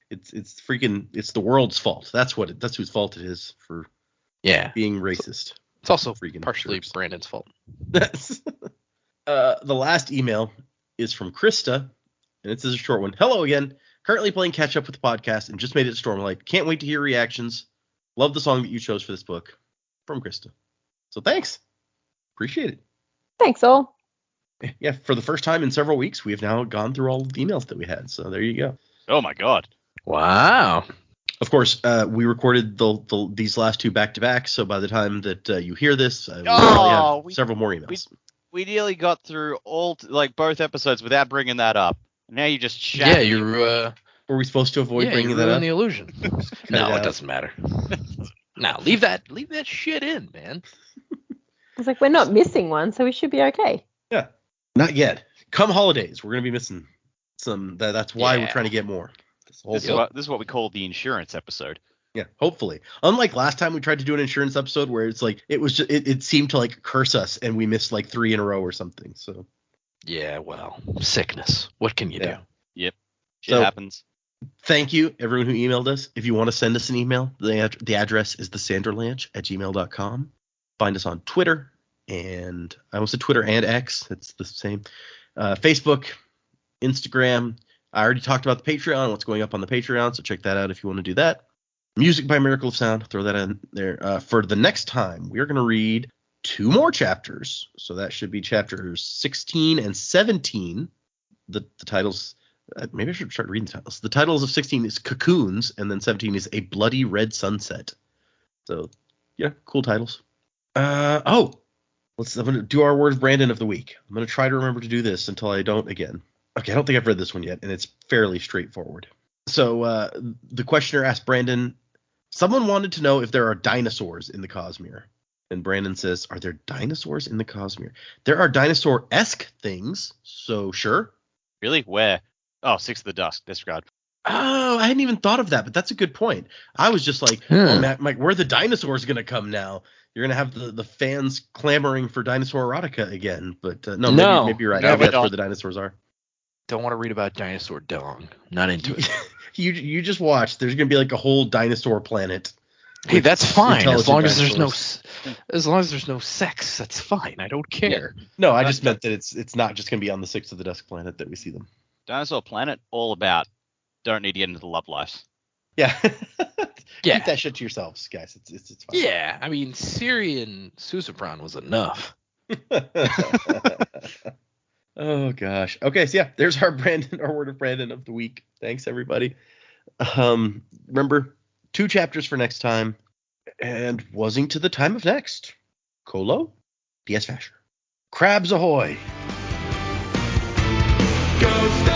the world's fault. That's whose fault it is for being racist. It's also freaking partially jerks. Brandon's fault. The last email is from Krista, and it's a short one. Hello again. Currently playing catch up with the podcast and just made it to Stormlight. Can't wait to hear reactions. Love the song that you chose for this book. From Krista. So thanks. Appreciate it. Thanks, all. Yeah, for the first time in several weeks, we have now gone through all of the emails that we had. So there you go. Oh my god. Wow. Of course, we recorded these last 2 back to back. So by the time that you hear this, we'll probably have several more emails. We nearly got through both episodes without bringing that up. Now you just Yeah, shattered. you're. Were we supposed to avoid bringing that up? the illusion. No, it doesn't matter. No, leave that shit in, man. It's like we're not missing one, so we should be okay. Yeah, not yet. Come holidays, we're gonna be missing some. That's why we're trying to get more. This is what we call the insurance episode. Yeah, hopefully. Unlike last time we tried to do an insurance episode where it's like it seemed to like curse us and we missed like 3 in a row or something. So yeah, well, sickness. What can you do? Yep, shit happens. Thank you, everyone who emailed us. If you want to send us an email, the address is thesanderlanche@gmail.com. Find us on Twitter, and I almost said Twitter and X. It's the same. Facebook, Instagram. I already talked about the Patreon, what's going up on the Patreon, so check that out if you want to do that. Music by Miracle of Sound. Throw that in there. For the next time, we are going to read 2 more chapters. So that should be chapters 16 and 17. The titles... maybe I should start reading the titles. The titles of 16 is Cocoons, and then 17 is A Bloody Red Sunset. So, yeah, cool titles. I'm going to do our word of Brandon of the week. I'm going to try to remember to do this until I don't again. Okay, I don't think I've read this one yet, and it's fairly straightforward. So, the questioner asked Brandon, someone wanted to know if there are dinosaurs in the Cosmere. And Brandon says, are there dinosaurs in the Cosmere? There are dinosaur-esque things, so sure. Really? Where? Oh, Six of the Dusk. Disregard. Oh, I hadn't even thought of that, but that's a good point. I was just like, oh, Matt, Mike, where are the dinosaurs going to come now? You're going to have the fans clamoring for dinosaur erotica again. But maybe you're right. Maybe that's where the dinosaurs are. Don't want to read about dinosaur dong. Not into it. You just watch. There's going to be like a whole dinosaur planet. Hey, that's fine. As long as there's no sex, that's fine. I don't care. Yeah. No, I just meant that it's not just going to be on the Six of the Dusk planet that we see them. Dinosaur Planet, all about don't need to get into the love life. Yeah. Keep that shit to yourselves, guys. It's fine. Yeah, I mean, Syrian Susapron was enough. Oh, gosh. Okay, so yeah, there's our word of Brandon of the week. Thanks, everybody. Remember, 2 chapters for next time, and wasing to the time of next. Colo, P.S. Vasher. Crabs ahoy! Ghost